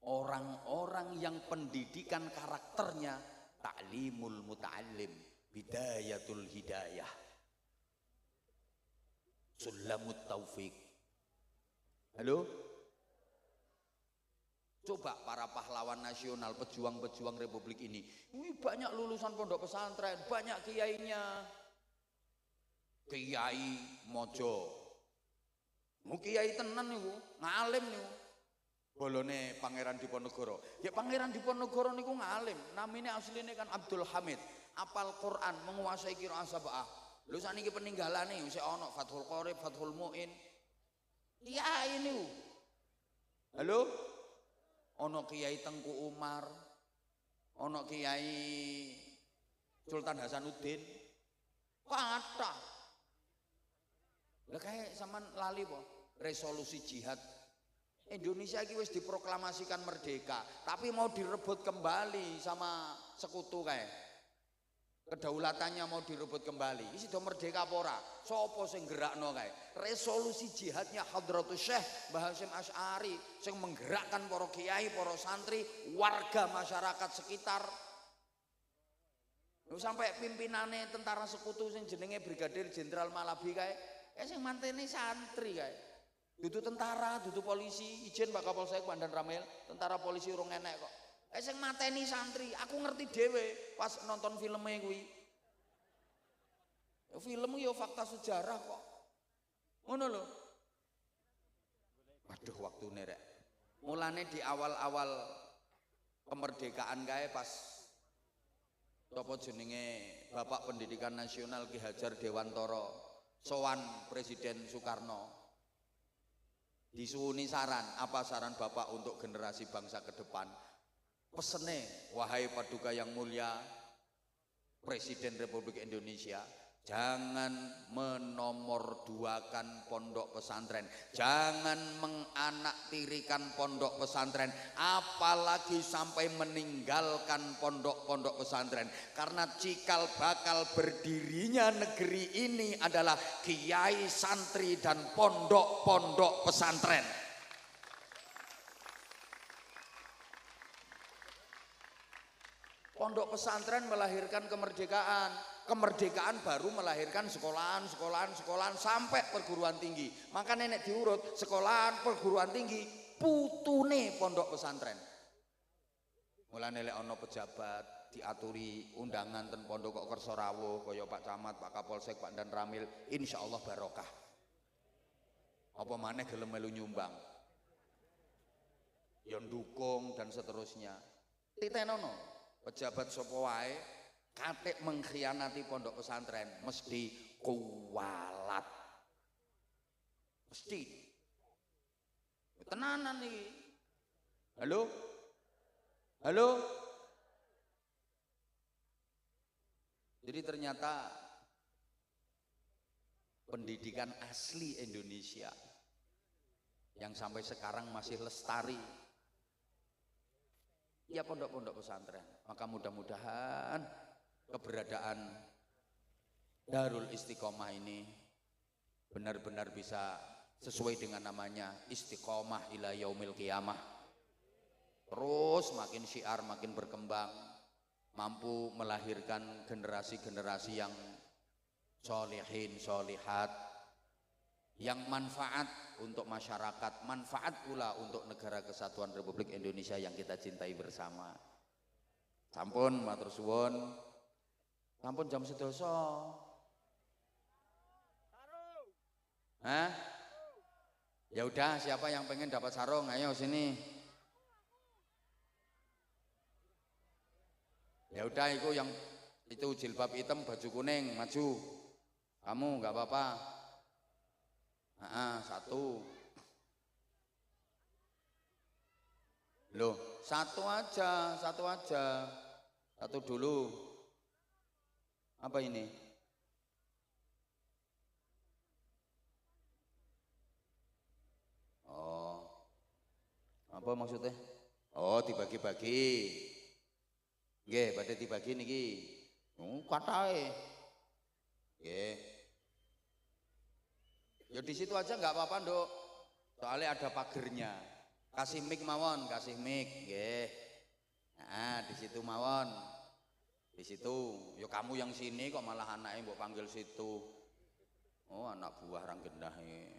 orang-orang yang pendidikan karakternya ta'limul muta'allim, bidayatul hidayah, sulamut taufik. Halo? Coba para pahlawan nasional, pejuang-pejuang republik ini. Ini banyak lulusan pondok pesantren, banyak kiainya. Kiai Mojo. Mau kiai tenan niku, ngalim niku. Bolone Pangeran Diponegoro. Ya Pangeran Diponegoro niku ngalim. Namanya aslinya kan Abdul Hamid. Apal Quran, menguasai qiraah sab'ah. Lho saniki peninggalane wis ana Fathul Qorib, Fathul Muin. Kiai niku. Halo? Ana Kiai Tengku Umar. Ana Kiai Sultan Hasanuddin. Kathah. Lah kae sampean lali po resolusi jihad. Indonesia iki wis diproklamasikan merdeka, tapi mau direbut kembali sama sekutu kae. Kedaulatannya mau direbut kembali. Iki do merdeka apa ora? Sapa sing gerakno kae? Resolusi jihadnya Hadratus Syekh Mbah Hasyim Asy'ari sing menggerakkan para kiai, para santri, warga masyarakat sekitar. Lho sampai pimpinane tentara sekutu sing jenenge Brigadir Jenderal Malabi kae, sing mantene santri kae. Dudu tentara, dudu polisi, izin Pak Kapolsek Pandan Ramil, tentara polisi urung enek kok. Sing mateni santri, aku ngerti dhewe pas nonton filmnya kuwi. Film yo fakta sejarah kok. Ngono lho. Waduh waktune rek. Mulane di awal-awal kemerdekaan kae pas apa jenenge Bapak Pendidikan Nasional Ki Hajar Dewantara sowan Presiden Soekarno. Disuwuni saran, apa saran Bapak untuk generasi bangsa ke depan? Pesene, wahai Paduka yang mulia Presiden Republik Indonesia, jangan menomorduakan pondok pesantren, jangan menganaktirikan pondok pesantren, apalagi sampai meninggalkan pondok-pondok pesantren. Karena cikal bakal berdirinya negeri ini adalah kiai, santri, dan pondok-pondok pesantren. Pondok pesantren melahirkan kemerdekaan, kemerdekaan baru melahirkan sekolahan sampai perguruan tinggi. Maka nenek diurut sekolahan, perguruan tinggi, putune pondok pesantren. Mulane lek ana pejabat diaturi undangan ten pondok kok kersa rawuh kaya Pak Camat, Pak Kapolsek, Pak Dan Ramil, insyaallah barokah. Apa maneh gelem melu nyumbang. Ya ndukung dan seterusnya. Titenono pejabat sapa wae katik mengkhianati pondok pesantren mesti kuwalat. Mesti. Tenanan iki. Halo? Halo? Jadi ternyata pendidikan asli Indonesia yang sampai sekarang masih lestari ya pondok-pondok pesantren. Maka mudah-mudahan keberadaan Darul Istiqomah ini benar-benar bisa sesuai dengan namanya, istiqomah ila yaumil qiyamah. Terus makin syiar makin berkembang, mampu melahirkan generasi-generasi yang solihin, solihat, yang manfaat untuk masyarakat, manfaat pula untuk negara kesatuan Republik Indonesia yang kita cintai bersama. Sampun matur suwun. Sampun jam sedoso. Hah? Ya udah, siapa yang pengen dapat sarung, ayo sini. Ya udah, itu jilbab hitam baju kuning maju. Kamu nggak apa-apa. Satu. Loh, satu aja. Satu dulu. Apa ini? Oh. Apa maksudnya? Oh, dibagi-bagi. Nggih, badhe dibagi niki. Kathahe. Nggih. Ya di situ aja nggak apa-apa, Nduk. Soalnya ada pagernya. Kasih mic mawon, kasih mic, nggih. Nah, di situ mawon. Di situ. Ya kamu yang sini kok malah anaknya mbok panggil situ. Oh, anak buah rang gendah iki.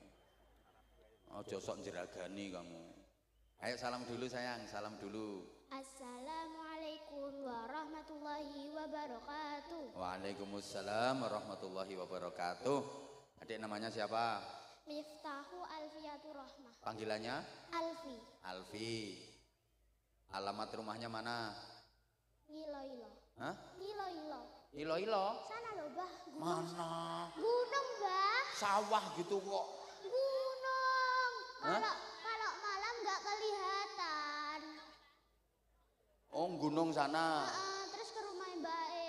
Aja sok njeragani kamu. Ayo salam dulu sayang, salam dulu. Assalamualaikum warahmatullahi wabarakatuh. Waalaikumsalam warahmatullahi wabarakatuh. Adik namanya siapa? Miftahu Alfiyatur Rahmah. Panggilannya? Alfi. Alfi. Alamat rumahnya mana? Iloilo. Hah? Iloilo. Iloilo? Sana loh, Bah. Mana? Gunung, Bah. Sawah gitu kok. Gunung. Hah? Kalau malam nggak kelihatan. Oh, gunung sana. Terus ke rumah Mbak E.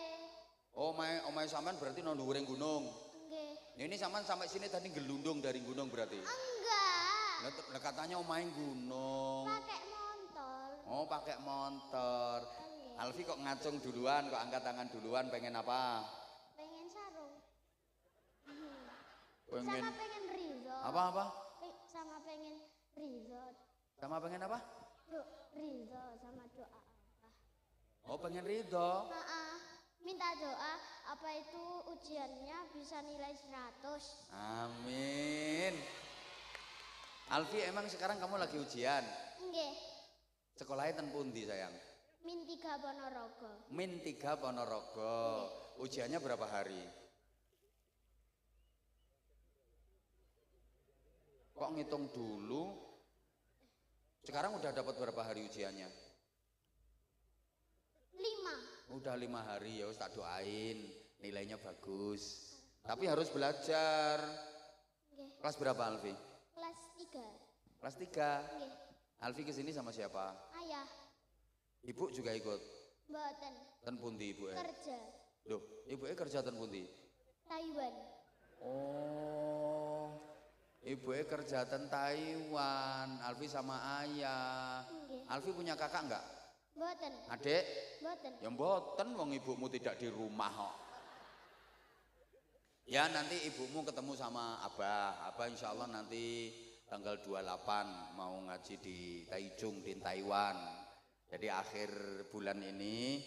Oh, omahe sampean berarti nang dhuwuring gunung. Nggih. Ini sampean sampai sini tadi gelundung dari gunung berarti? Enggak. Lah katanya omahe gunung. Pakai motor. Oh, pakai motor. Nggih. Alfi kok ngacung duluan, kok angkat tangan duluan, pengen apa? Pengen sarung. Pengen Sama pengen resort. apa? Sama pengen resort. Sama pengen apa? Resort sama doa. Oh, pengen ridho. Minta doa apa itu ujiannya bisa nilai 100. Amin. Alfi, emang sekarang kamu lagi ujian? Nggih. Sekolahnya ten pundi sayang? Min 3 Ponorogo. Min 3 Ponorogo. Ujiannya berapa hari? Kok ngitung dulu? Sekarang udah dapat berapa hari ujiannya? 5. Udah 5 hari, ya tak doain nilainya bagus. Tapi harus belajar. Nggih. Kelas berapa Alfi? Kelas 3. Kelas 3. Nggih. Alfi kesini sama siapa? Ayah. Ibu juga ikut? Mboten. Ten pundi ibu ya? Kerja. Loh, ibu kerja ten pundi? Taiwan. Oh, ibu kerja ten Taiwan. Alfi sama ayah. Nggih. Alfi punya kakak enggak? Mboten. Adik? Mboten. Ya mboten, wong ibumu tidak di rumah kok. Ya nanti ibumu ketemu sama Abah. Abah insya Allah nanti tanggal 28 mau ngaji di Taichung di Taiwan. Jadi akhir bulan ini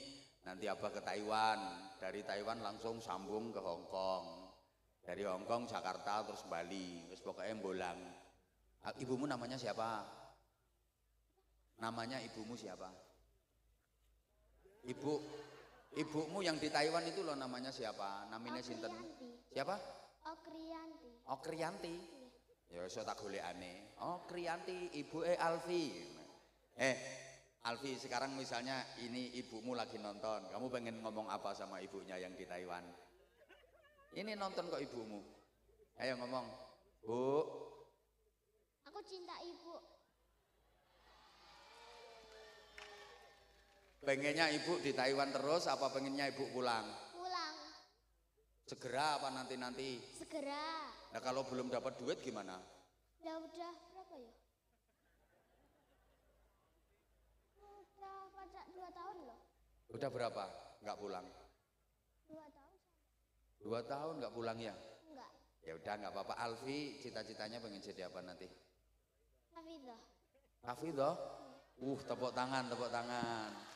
nanti Abah ke Taiwan. Dari Taiwan langsung sambung ke Hong Kong. Dari Hong Kong Jakarta terus Bali. Terus pokoknya bolang. Ibumu namanya siapa? Namanya ibumu siapa? Ibumu yang di Taiwan itu loh namanya siapa? Namanya sinten? Siapa? Okriyanti. Okriyanti. Ya iso tak golekane. Okriyanti, ibu Alfi. Alfi, sekarang misalnya ini ibumu lagi nonton, kamu pengen ngomong apa sama ibunya yang di Taiwan? Ini nonton kok ibumu. Ayo ngomong. Bu. Aku cinta ibu. Pengennya ibu di Taiwan terus apa pengennya ibu pulang? Pulang. Segera apa nanti-nanti? Segera. Nah kalau belum dapat duit gimana? Ya udah berapa ya? Udah pada 2 tahun loh. Udah berapa? Nggak pulang? 2 tahun. 2 tahun nggak pulang ya? Enggak. Ya udah nggak apa-apa. Alfi cita-citanya pengen jadi apa nanti? Hafidzah. Hafidhah? Tepuk tangan, tepuk tangan.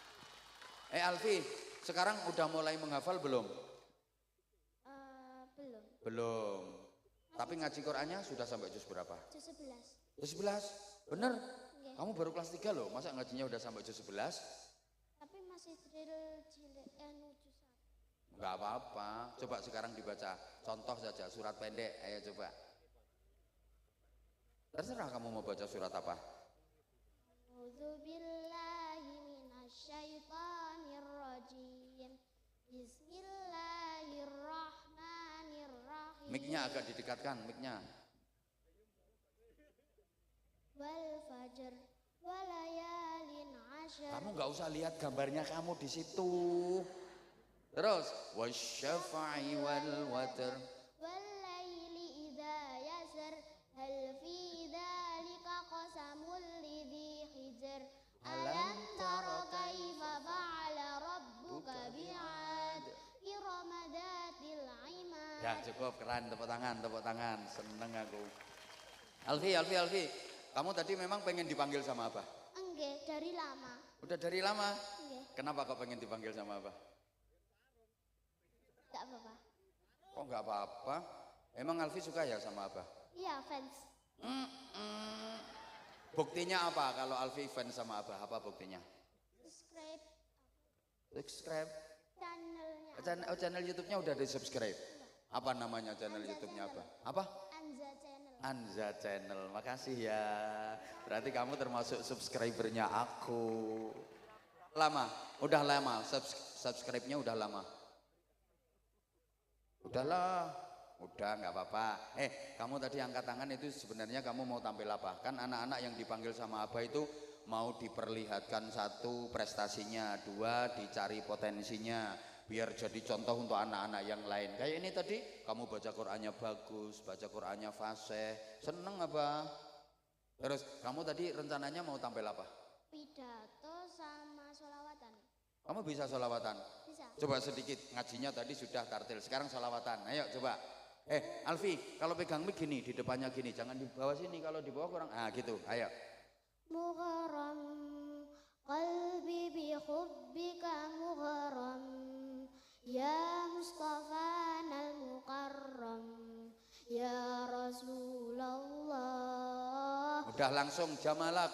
Alfi, sekarang udah mulai menghafal belum? Belum. Belum. Tapi ngaji Qur'annya sudah sampai juz berapa? Juz 11. Juz 11? Bener? Nggih. Kamu baru kelas 3 loh, masa ngajinya udah sampai juz 11? Tapi masih drill juz 1. Enggak apa-apa, coba sekarang dibaca. Contoh saja, surat pendek, ayo coba. Terserah kamu mau baca surat apa. A'udzubillahi minasyaitonirrajim. Bismillahirrahmanirrahim. Mic-nya agak didekatkan, mic-nya. Wal fajr walayalin ashar. Kamu nggak usah lihat gambarnya kamu di situ. Terus wasyafa'i wal watr. Wal laili idza yasar. Hal fi dzalika qasamul lidzi hijr. Alam tara kaifa fa'ala rabbuka bi'ad. Irama dzatil imad. Ya cukup, keren, tepuk tangan, seneng aku. Alfi, kamu tadi memang pengen dipanggil sama Abah? Enggak, dari lama. Udah dari lama? Enggak. Kenapa kok pengen dipanggil sama Abah? Enggak apa-apa. Kok nggak apa-apa? Emang Alfi suka ya sama Abah? Iya, fans. Buktinya apa kalau Alfi fans sama Abah? Apa buktinya? Subscribe. Channelnya. Channel YouTube-nya udah di subscribe. Apa namanya channel YouTube-nya Abah? Apa? Anza Channel. Anza Channel. Makasih ya. Berarti kamu termasuk subscribernya aku. Lama? Udah lama. Subscribe-nya udah lama. Udahlah. Udah nggak apa-apa. Kamu tadi angkat tangan itu sebenarnya kamu mau tampil apa? Kan anak-anak yang dipanggil sama Abah itu mau diperlihatkan, 1 prestasinya, 2 dicari potensinya, biar jadi contoh untuk anak-anak yang lain. Kayak ini tadi kamu baca Qur'annya bagus, baca Qur'annya fasih, seneng apa? Terus kamu tadi rencananya mau tampil apa? Pidato sama sholawatan. Kamu bisa sholawatan? Bisa. Coba sedikit, ngajinya tadi sudah tartil, sekarang sholawatan. Ayo coba. Alfi, kalau pegang mic gini, di depannya gini, jangan di bawah sini, kalau di bawah kurang, gitu, ayo. Mugharam qalbi bi hubbika mugharam ya Mustafa al mukarram ya Rasulullah. Udah langsung jamalak.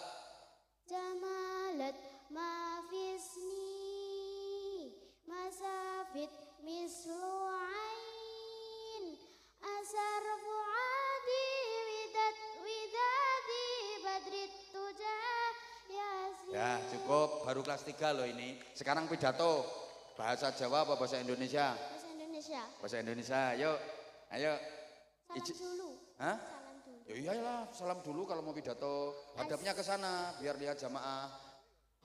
Jamalat ma fisni masafit mislu ain asar fuadi widadi badrit tuja yasin. Ya cukup, baru kelas 3 loh ini. Sekarang pidato, bahasa Jawa apa bahasa Indonesia? Bahasa Indonesia. Bahasa Indonesia, yuk, ayo. Salam dulu. Hah? Salam dulu. Ya iyalah, salam dulu kalau mau pidato. Hadapnya ke sana, biar lihat jamaah.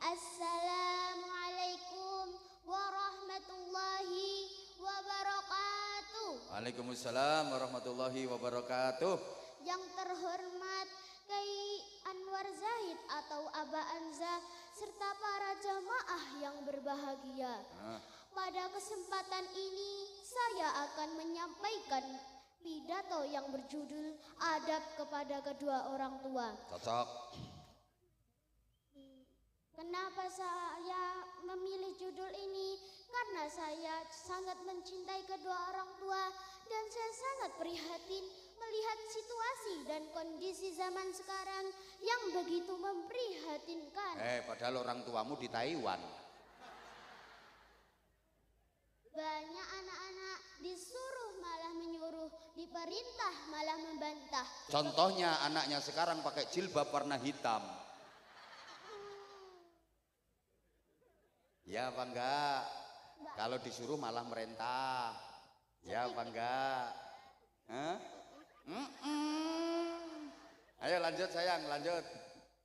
Assalamualaikum warahmatullahi wabarakatuh. Waalaikumsalam warahmatullahi wabarakatuh. Yang terhormat Kiai Anwar Zahid atau Aba Anza serta para jamaah yang berbahagia. Pada kesempatan ini saya akan menyampaikan pidato yang berjudul Adab kepada Kedua Orang Tua. Cocok. Kenapa saya memilih judul ini? karena saya sangat mencintai kedua orang tua dan saya sangat prihatin melihat situasi dan kondisi zaman sekarang yang begitu memprihatinkan. Padahal orang tuamu di Taiwan. Banyak anak-anak disuruh malah menyuruh, diperintah malah membantah. Contohnya anaknya sekarang pakai jilbab warna hitam. Ya apa enggak? Kalau disuruh malah merentah. Ya apa enggak? Hah? Ayo lanjut sayang, lanjut.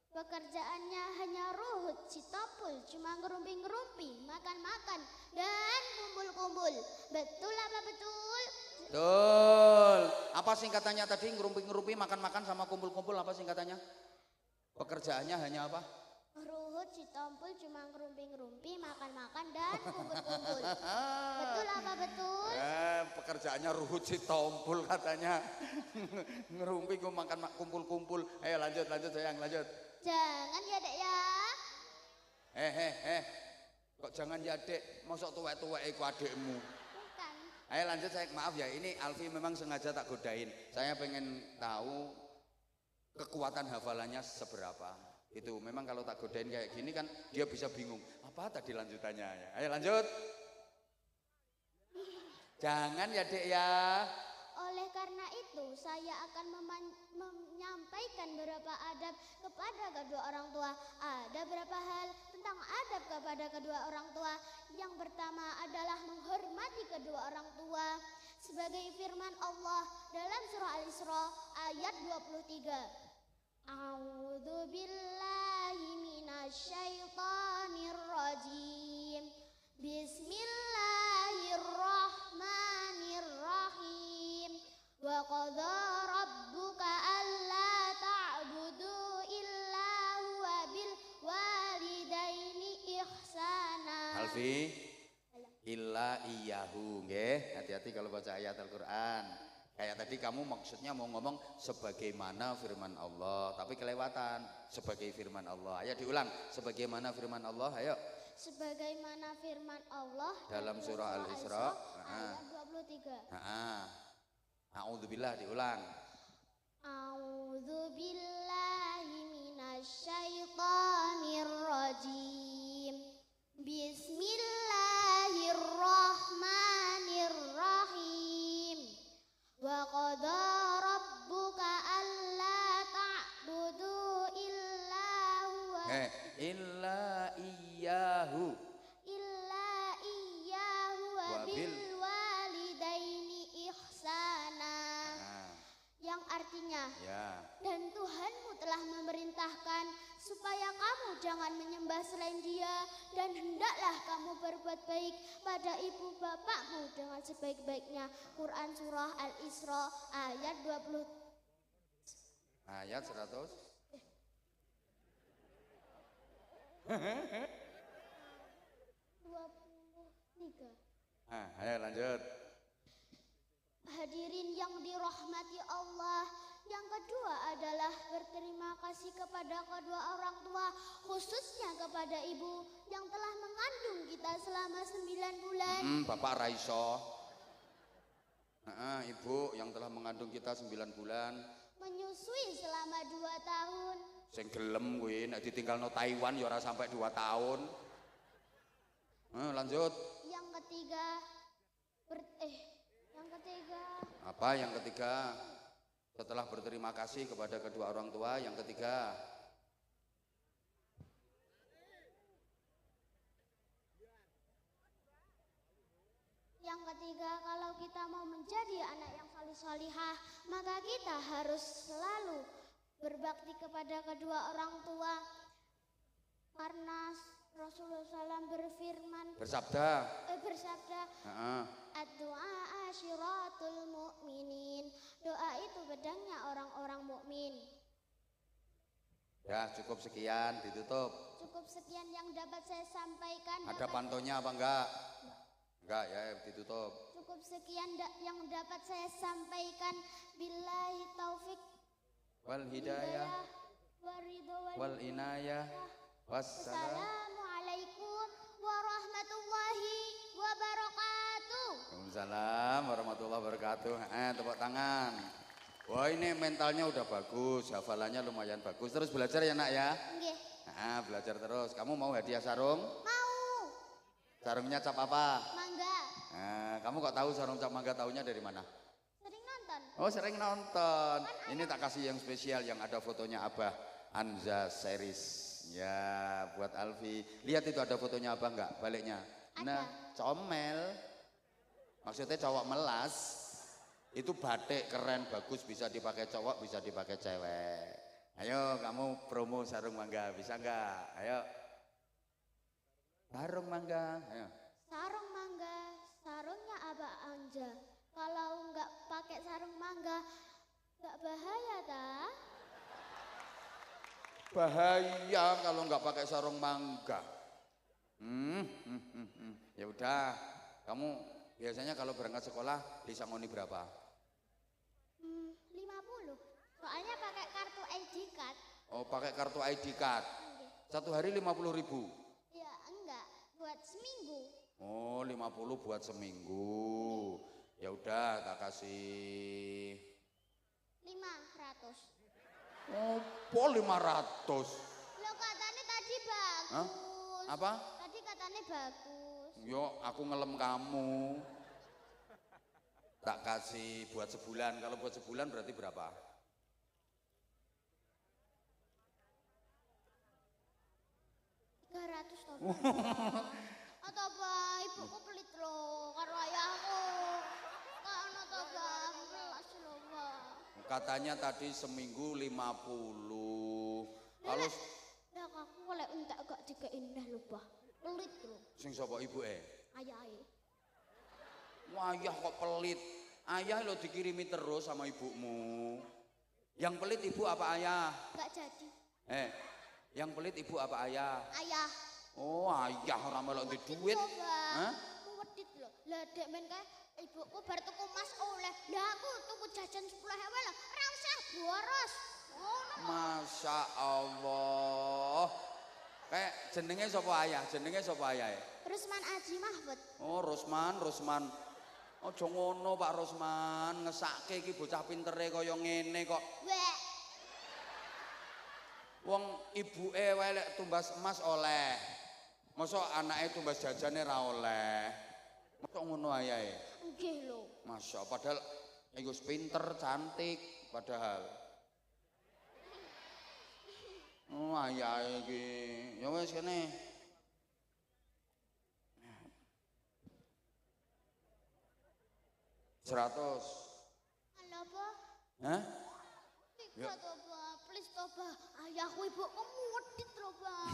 Pekerjaannya hanya ruhut citopul, cuma ngerumpi-ngerumpi, makan-makan, dan kumpul-kumpul. Betul apa betul? Betul. Apa singkatannya tadi? Ngerumpi-ngerumpi, makan-makan sama kumpul-kumpul, apa singkatannya? Pekerjaannya hanya apa? Ruhut citompul, cuma ngerumpi-ngerumpi, makan-makan, dan kumpul-kumpul. Betul apa betul? Pekerjaannya ruhut citompul katanya. Ngerumpi, makan, kumpul-kumpul. Ayo lanjut sayang, lanjut. Jangan ya dek ya. Kok jangan ya dek, mosok tuwek-tuwek iku adekmu. Bukan. Ayo lanjut saya, maaf ya, ini Alfi memang sengaja tak godain. Saya pengen tahu kekuatan hafalannya seberapa. Itu memang kalau tak godain kayak gini kan dia bisa bingung. Apa tadi lanjutannya ya? Ayo lanjut. Jangan ya dek ya. Oleh karena itu saya akan menyampaikan beberapa adab kepada kedua orang tua. Ada beberapa hal tentang adab kepada kedua orang tua. Yang pertama adalah menghormati kedua orang tua. Sebagai firman Allah dalam surah Al-Isra ayat 23. A'udzu billahi minasyaitonir rajim. Bismillahirrahmanirrahim. Wa qadha rabbuka alla ta'budu illa huwa bil walidaini ihsana. Alfi, illa iyahu, nggih. Hati-hati kalau baca ayat Al-Qur'an. Kayak tadi kamu maksudnya mau ngomong sebagaimana firman Allah, tapi kelewatan sebagai firman Allah. Ayo diulang, sebagaimana firman Allah, ayo. Sebagaimana firman Allah dalam surah Al-Isra ayat 23. A'udzubillah, diulang. A'udzubillahi minasyaitonir rajim. Bismillahirrahmanirrahim. Wa qadha rabbuka alla ta'budu illa huwa illa iyyahu wa bil walidaini ihsana. Yang artinya dan Tuhanmu telah memerintahkan supaya kamu jangan menyembah selain Dia dan hendaklah kamu berbuat baik pada ibu bapakmu dengan sebaik-baiknya. Quran surah Al-Isra ayat 20 ayat 100 23. Ayo lanjut. Hadirin yang dirahmati Allah, yang kedua adalah berterima kasih kepada kedua orang tua, khususnya kepada ibu yang telah mengandung kita selama 9 bulan. Bapak Raiso. Ibu yang telah mengandung kita 9 bulan. Menyusui selama 2 tahun. Sing gelem kuwi nek ditinggalno Taiwan ya ora sampai 2 tahun. Lanjut. Yang ketiga Apa yang ketiga? Setelah berterima kasih kepada kedua orang tua, yang ketiga. Yang ketiga, kalau kita mau menjadi anak yang salih-salihah, maka kita harus selalu berbakti kepada kedua orang tua. Karena Rasulullah SAW bersabda, ad-du'a asyiratul mu'minin. Doa itu pedangnya orang-orang mukmin. Ya, cukup sekian, ditutup. Cukup sekian yang dapat saya sampaikan. Ada pantonya apa enggak? Enggak ya, ditutup. Cukup sekian yang dapat saya sampaikan. Billahi taufik wal hidayah wal inayah. Wassalamualaikum warahmatullahi wabarakatuh. wabarakatuh. Waalaikumsalam warahmatullahi wabarakatuh. Tepuk tangan. Wah, ini mentalnya udah bagus, hafalannya lumayan bagus. Terus belajar ya nak ya? Nggih. Belajar terus. Kamu mau hadiah sarung? Mau. Sarungnya cap apa? Mangga. Kamu kok tahu sarung cap mangga, tahunya dari mana? Sering nonton. Oh, sering nonton. Ini tak kasih yang spesial yang ada fotonya Abah Anza series. Ya, buat Alfi. Lihat itu ada fotonya Abah enggak? Baliknya. Nah, comel. Maksudnya cowok melas. Itu batik keren, bagus, bisa dipakai cowok, bisa dipakai cewek. Ayo kamu promo sarung mangga, bisa enggak? Ayo. Sarung mangga, ayo. Sarung mangga, sarungnya Abah Anja. Kalau nggak pakai sarung mangga, nggak bahaya dah. Bahaya kalau nggak pakai sarung mangga. Ya udah, kamu biasanya kalau berangkat sekolah disangoni berapa? 50. Soalnya pakai kartu ID card. Oh, pakai kartu ID card. Satu hari 50.000. Ya enggak, buat seminggu. Oh, 50 buat seminggu. Ya udah, tak kasih 500. Oh, 500. Lo katanya tadi bagus. Hah? Apa? Tadi katanya bagus. Yo, aku ngelem kamu. Tak kasih buat sebulan. Kalau buat sebulan berarti berapa? 300 toh. Atau apa ibuku pelit loh karo ayahku. Karena toh belas loh, Pak. Katanya tadi seminggu 50. Kalau Lah aku oleh entek gak dikeindah lho, Pak. Pelit loh. sing sapa ibuke? Ayahe. Wah, ayah kok pelit. Ayah lo dikirimi terus sama ibumu. Yang pelit ibu apa ayah? Gak jadi. Yang pelit ibu apa ayah? Ayah. Oh, ayah ora melok duit duit. Hah? Wedit lho. Lah dek men kae ibuku bar tuku emas oleh. Lah aku tuku jajan 10.000 lho. Ora usah boros. Masya Allah. Kayak jenenge sapa ayah? Jenenge sapa ayah? Rusman Aji Mahfud. Oh, Rusman. Aja ngono Pak Rusman, ngesake iki bocah pintere kaya ngene kok. Wek. Wong ibuke wae lek tumbas emas oleh. Mosok anake tumbas jajane ra oleh. Mosok ngono ayahe. Nggih lho. Masya, padahal iku pinter, cantik padahal. Oh, ayahe iki. Ya wis kene. 100. Halo, Pak. Hah? Tiga toh, Pak. Please toh, Pak. Ayahku ibuku wedit loh, Pak.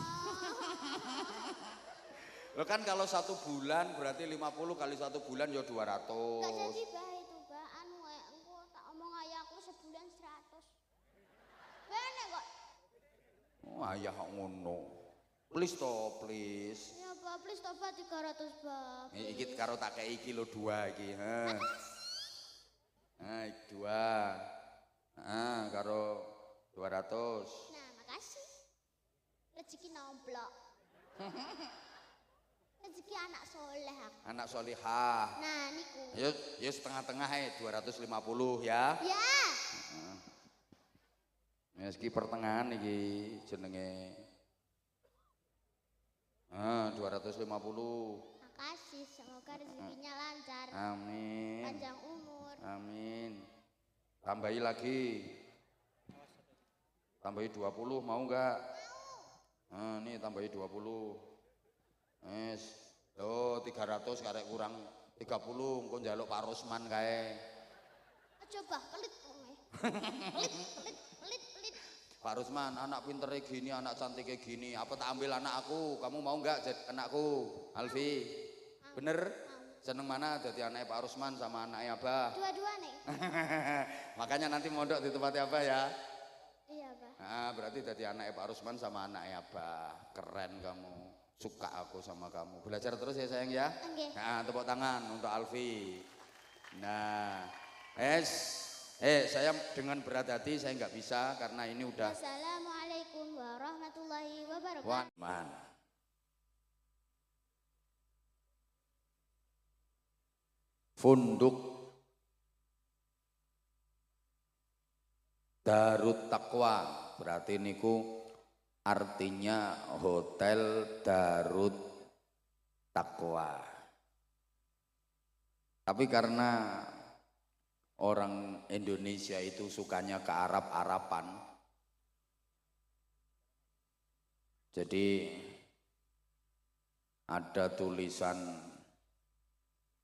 Lo kan kalau 1 bulan berarti 50 kali 1 bulan ya 200. Gak jadi bah itu, Pak. Engko tak omong ayahku sebulan 100. Bener kok. Oh, ayah kok ngono. Please toh, please. Ya, Pak. Please toh, Pak. 300, Pak. Iki karo tak kei iki lho 2 iki, ha. Nah, 2. Karo 200. Nah, makasih. Rezeki nomplok. Rezeki anak soleh aku. Anak solihah. Nah, niku. Ya setengah-tengah 250 ya. Ya. Meski pertengahan iki jenenge. 250. Makasih, semoga rezekinya lancar. Amin. Panjang umur. Amin. Tambahi lagi. Tambahi 20 mau enggak? Mau. Nih tambahi 20. Loh 300 karek kurang 30 engko njaluk Pak Rusman kae. Coba pelit wong. Pelit. Pak Rusman, anak pintere gini, anak cantiknya gini, apa tak ambil anak aku? Kamu mau enggak jadi anakku? Alfi. Bener? Seneng mana jadi anaknya Pak Rusman sama anaknya Abah? Dua-dua nih. Makanya nanti mondok di tempatnya Abah ya. Iya, Pak. Berarti jadi anaknya Pak Rusman sama anaknya Abah. Keren kamu. Suka aku sama kamu. Belajar terus ya sayang ya. Nggih. Tepuk tangan untuk Alfi. Nah, saya dengan berat hati saya nggak bisa karena ini udah. Assalamualaikum warahmatullahi wabarakatuh. Man. Funduk Darut Taqwa, berarti niku artinya Hotel Darut Taqwa. Tapi karena orang Indonesia itu sukanya ke Arab-Araban, jadi ada tulisan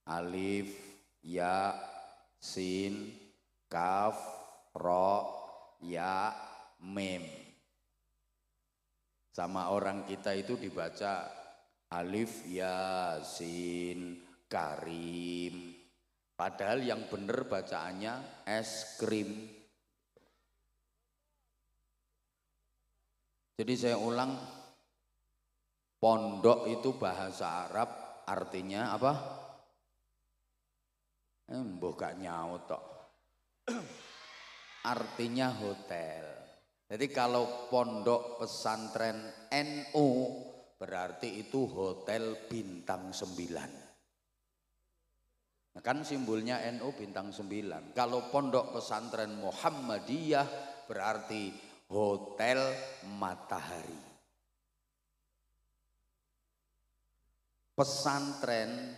alif, ya, sin, kaf, ro, ya, mim. Sama orang kita itu dibaca alif, ya, sin, karim. Padahal yang benar bacaannya es krim. Jadi saya ulang, pondok itu bahasa Arab artinya apa? Mbok gak nyaut tok. Artinya hotel. Jadi kalau pondok pesantren NU berarti itu hotel bintang 9. Nah, kan simbolnya NU bintang 9. Kalau pondok pesantren Muhammadiyah berarti hotel matahari. Pesantren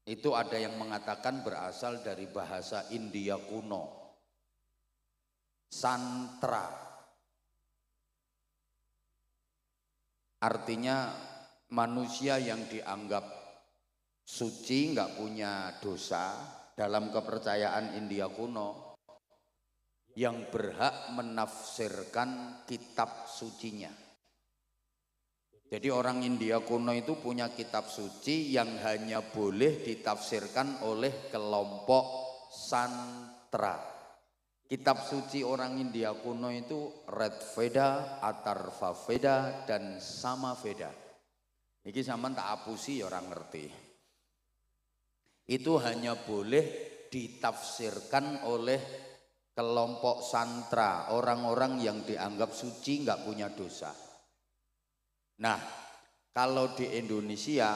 itu ada yang mengatakan berasal dari bahasa India kuno, santra. Artinya manusia yang dianggap suci, nggak punya dosa dalam kepercayaan India kuno, yang berhak menafsirkan kitab sucinya. Jadi orang India kuno itu punya kitab suci yang hanya boleh ditafsirkan oleh kelompok santra. Kitab suci orang India kuno itu Red Veda, Atharva Veda, dan Sama Veda. Ini sampean tak apusi orang ngerti. Itu hanya boleh ditafsirkan oleh kelompok santra, orang-orang yang dianggap suci, nggak punya dosa. Nah, kalau di Indonesia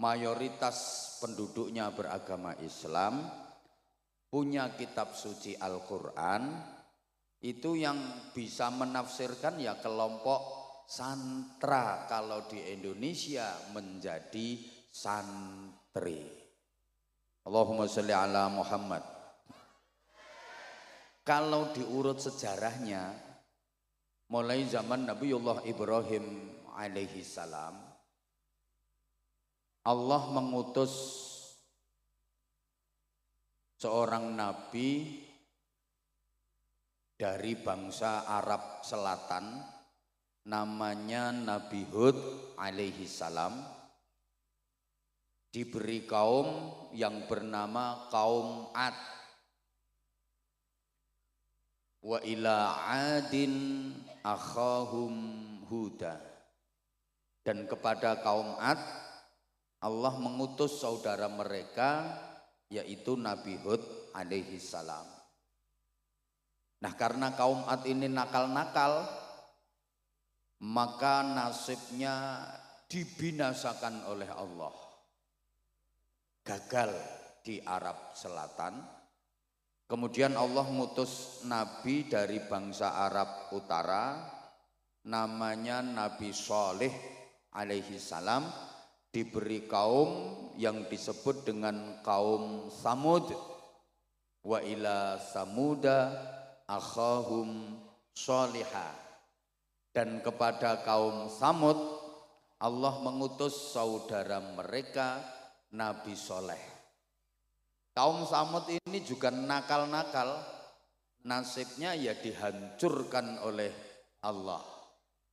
mayoritas penduduknya beragama Islam, punya kitab suci Al-Quran, itu yang bisa menafsirkan ya kelompok santra. Kalau di Indonesia menjadi santri. Allahumma sholli ala Muhammad. Kalau diurut sejarahnya, mulai zaman Nabiullah Ibrahim alaihi salam, Allah mengutus seorang nabi dari bangsa Arab Selatan, namanya Nabi Hud alaihi salam, diberi kaum yang bernama kaum Ad. Wa ila adin akhahum Huda. Dan kepada kaum Ad Allah mengutus saudara mereka yaitu Nabi Hud alaihi salam. Nah, karena kaum Ad ini nakal-nakal, maka nasibnya dibinasakan oleh Allah. Gagal di Arab Selatan. Kemudian Allah mengutus nabi dari bangsa Arab Utara, namanya Nabi Shalih alaihi salam, diberi kaum yang disebut dengan kaum Samud. Wa ila Samuda akhahum Shalihah. Dan kepada kaum Samud Allah mengutus saudara mereka Nabi Soleh. Kaum Samud ini juga nakal-nakal, nasibnya ya dihancurkan oleh Allah.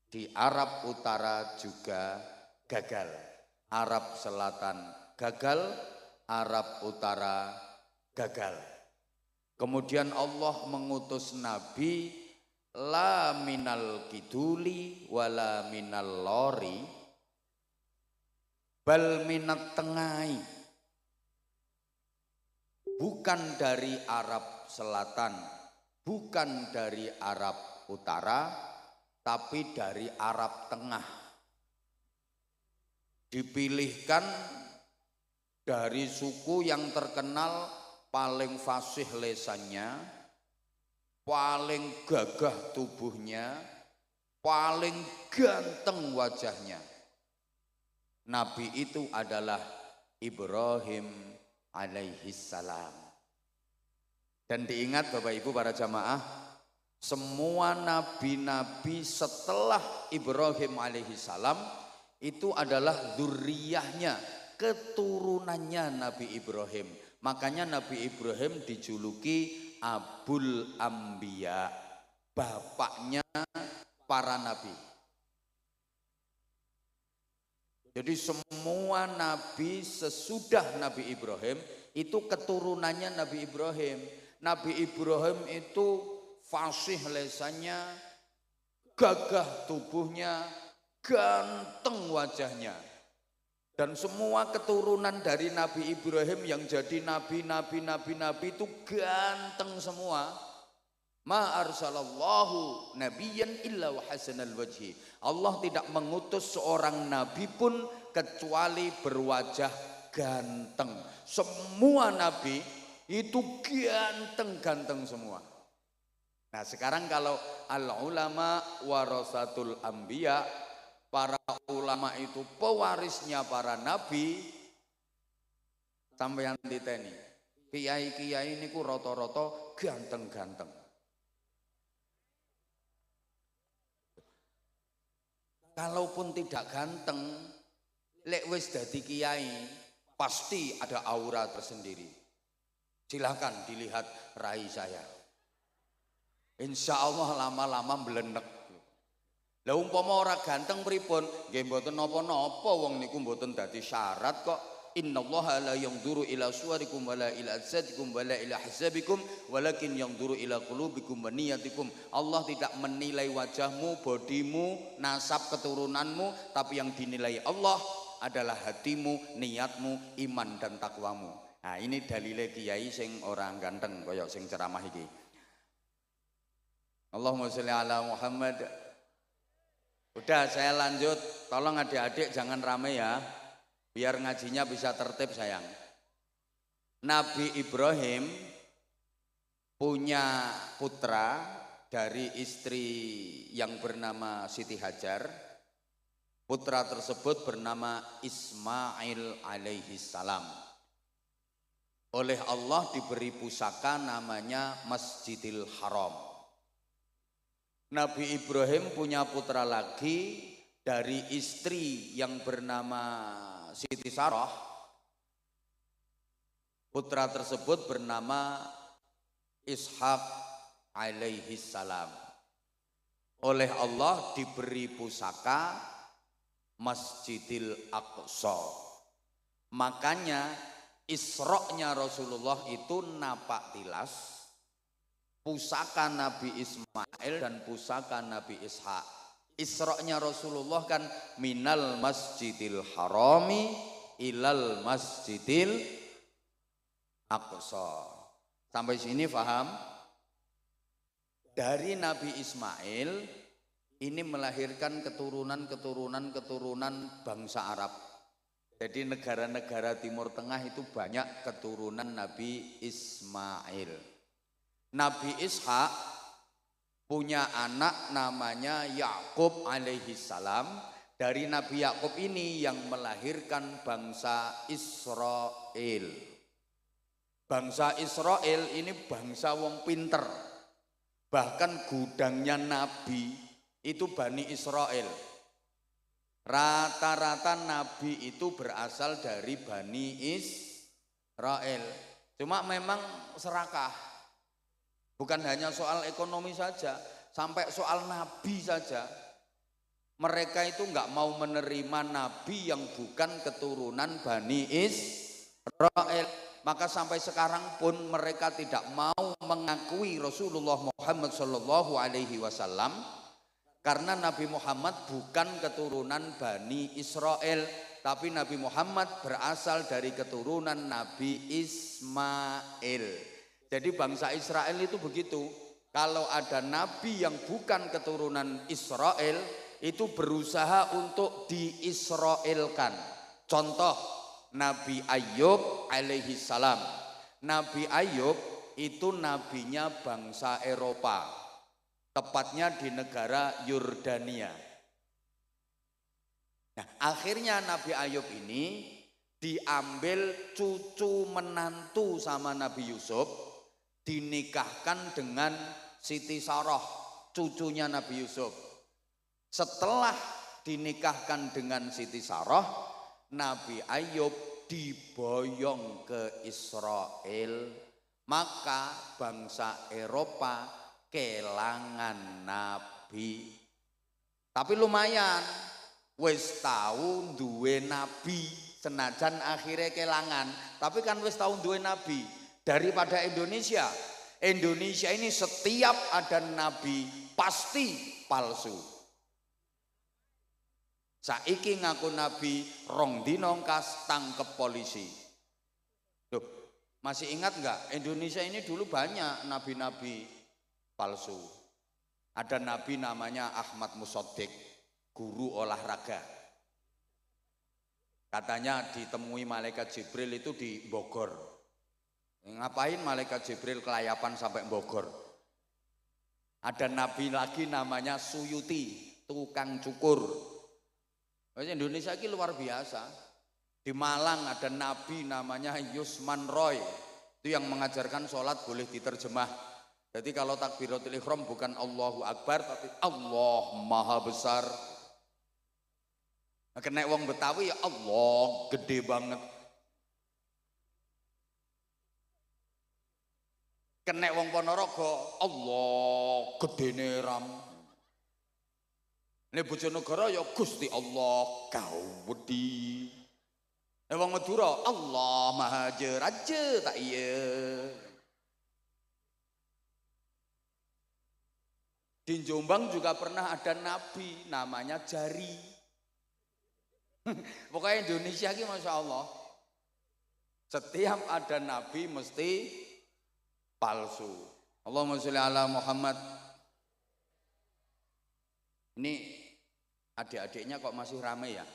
Di Arab Utara juga gagal, Arab Selatan gagal, Arab Utara gagal. Kemudian Allah mengutus Nabi la minal kiduli wala minal lori bal minat tengai, bukan dari Arab Selatan, bukan dari Arab Utara, tapi dari Arab Tengah. Dipilihkan dari suku yang terkenal paling fasih lesannya, paling gagah tubuhnya, paling ganteng wajahnya. Nabi itu adalah Ibrahim alaihissalam. Dan diingat Bapak Ibu para jamaah, semua nabi-nabi setelah Ibrahim alaihissalam itu adalah dzurriyyahnya, keturunannya Nabi Ibrahim. Makanya Nabi Ibrahim dijuluki Abul Ambiya, bapaknya para nabi. Jadi semua nabi sesudah Nabi Ibrahim itu keturunannya Nabi Ibrahim. Nabi Ibrahim itu fasih lesannya, gagah tubuhnya, ganteng wajahnya. Dan semua keturunan dari Nabi Ibrahim yang jadi nabi itu ganteng semua. Ma arsalallahu nabiyyan illa wa hasanal wajhi. Allah tidak mengutus seorang nabi pun kecuali berwajah ganteng. Semua nabi itu ganteng-ganteng semua. Nah, sekarang kalau al ulama warasatul anbiya, para ulama itu pewarisnya para nabi, sampeyan diteni. Kiai-kiai niku rata-rata ganteng-ganteng. Kalaupun tidak ganteng, lek wis dadi kiai, pasti ada aura tersendiri. Silahkan dilihat rai saya. Insya Allah lama-lama belenek. Lah umpama ora ganteng pripun? Nggih mboten napa-napa, wong niku mboten dadi syarat kok. Innallaha la yanzuru ila suwarikum wala ila ajsadikum wala ila hisabikum walakin yanzuru ila qulubikum wa niyatikum. Allah tidak menilai wajahmu, bodimu, nasab keturunanmu, tapi yang dinilai Allah adalah hatimu, niatmu, iman dan takwamu. Nah, ini dalile kiai sing orang ganteng koyok sing ceramah iki. Allahumma sholli ala Muhammad. Udah, saya lanjut. Tolong adik-adik jangan rame ya, biar ngajinya bisa tertib sayang. Nabi Ibrahim punya putra dari istri yang bernama Siti Hajar. Putra tersebut bernama Ismail alaihissalam. Oleh Allah diberi pusaka namanya Masjidil Haram. Nabi Ibrahim punya putra lagi dari istri yang bernama Siti Sarah. Putra tersebut bernama Ishak alaihissalam. Oleh Allah diberi pusaka Masjidil Aqsa. Makanya Isra-nya Rasulullah itu napak tilas pusaka Nabi Ismail dan pusaka Nabi Ishak. Isra-nya Rasulullah kan minal Masjidil Harami ilal Masjidil Aqsa. Sampai sini paham? Dari Nabi Ismail ini melahirkan keturunan bangsa Arab. Jadi negara-negara Timur Tengah itu banyak keturunan Nabi Ismail. Nabi Ishak punya anak namanya Yakub alaihissalam. Dari Nabi Yakub ini yang melahirkan bangsa Israel. Bangsa Israel ini bangsa wong pinter. Bahkan gudangnya Nabi itu Bani Israel. Rata-rata Nabi itu berasal dari Bani Israel. Cuma memang serakah. Bukan hanya soal ekonomi saja, sampai soal Nabi saja. Mereka itu nggak mau menerima Nabi yang bukan keturunan Bani Israel. Maka sampai sekarang pun mereka tidak mau mengakui Rasulullah Muhammad SAW. Karena Nabi Muhammad bukan keturunan Bani Israel, tapi Nabi Muhammad berasal dari keturunan Nabi Ismail. Jadi bangsa Israel itu begitu. Kalau ada nabi yang bukan keturunan Israel, itu berusaha untuk diisraelkan. Contoh, Nabi Ayub alaihi salam. Nabi Ayub itu nabinya bangsa Eropa, tepatnya di negara Yordania. Nah, akhirnya Nabi Ayub ini diambil cucu menantu sama Nabi Yusuf, dinikahkan dengan Siti Sarah, cucunya Nabi Yusuf. Setelah dinikahkan dengan Siti Sarah, Nabi Ayub diboyong ke Israel, maka bangsa Eropa kelangan nabi. Tapi lumayan, wis tahu duwe nabi, senajan akhirnya kelangan, tapi kan wis tahu duwe nabi. Daripada Indonesia ini setiap ada nabi pasti palsu. Saiki ngaku nabi, rong dino kas tangkep polisi. Loh, masih ingat enggak? Indonesia ini dulu banyak nabi-nabi palsu. Ada nabi namanya Ahmad Musaddiq, guru olahraga. Katanya ditemui malaikat Jibril itu di Bogor. Ngapain malaikat Jibril kelayapan sampai Bogor? Ada nabi lagi namanya Suyuti, tukang cukur. Indonesia ini luar biasa. Di Malang ada nabi namanya Yusman Roy, itu yang mengajarkan sholat boleh diterjemah. Jadi kalau takbiratul ihram bukan Allahu Akbar tapi Allah Maha Besar. Nah, kena wong Betawi ya Allah gede banget. Kena wong Ponorogo Allah gedene ram. Nek Bojonegoro ya Gusti Allah gawedi. Nek wong Madura Allah Maha Raja tak iya. Di Jombang juga pernah ada nabi namanya Jari. Pokoknya Indonesia ini Masya Allah, setiap ada nabi mesti palsu. Allahumma sholli ala Muhammad. Ini adik-adiknya kok masih rame ya?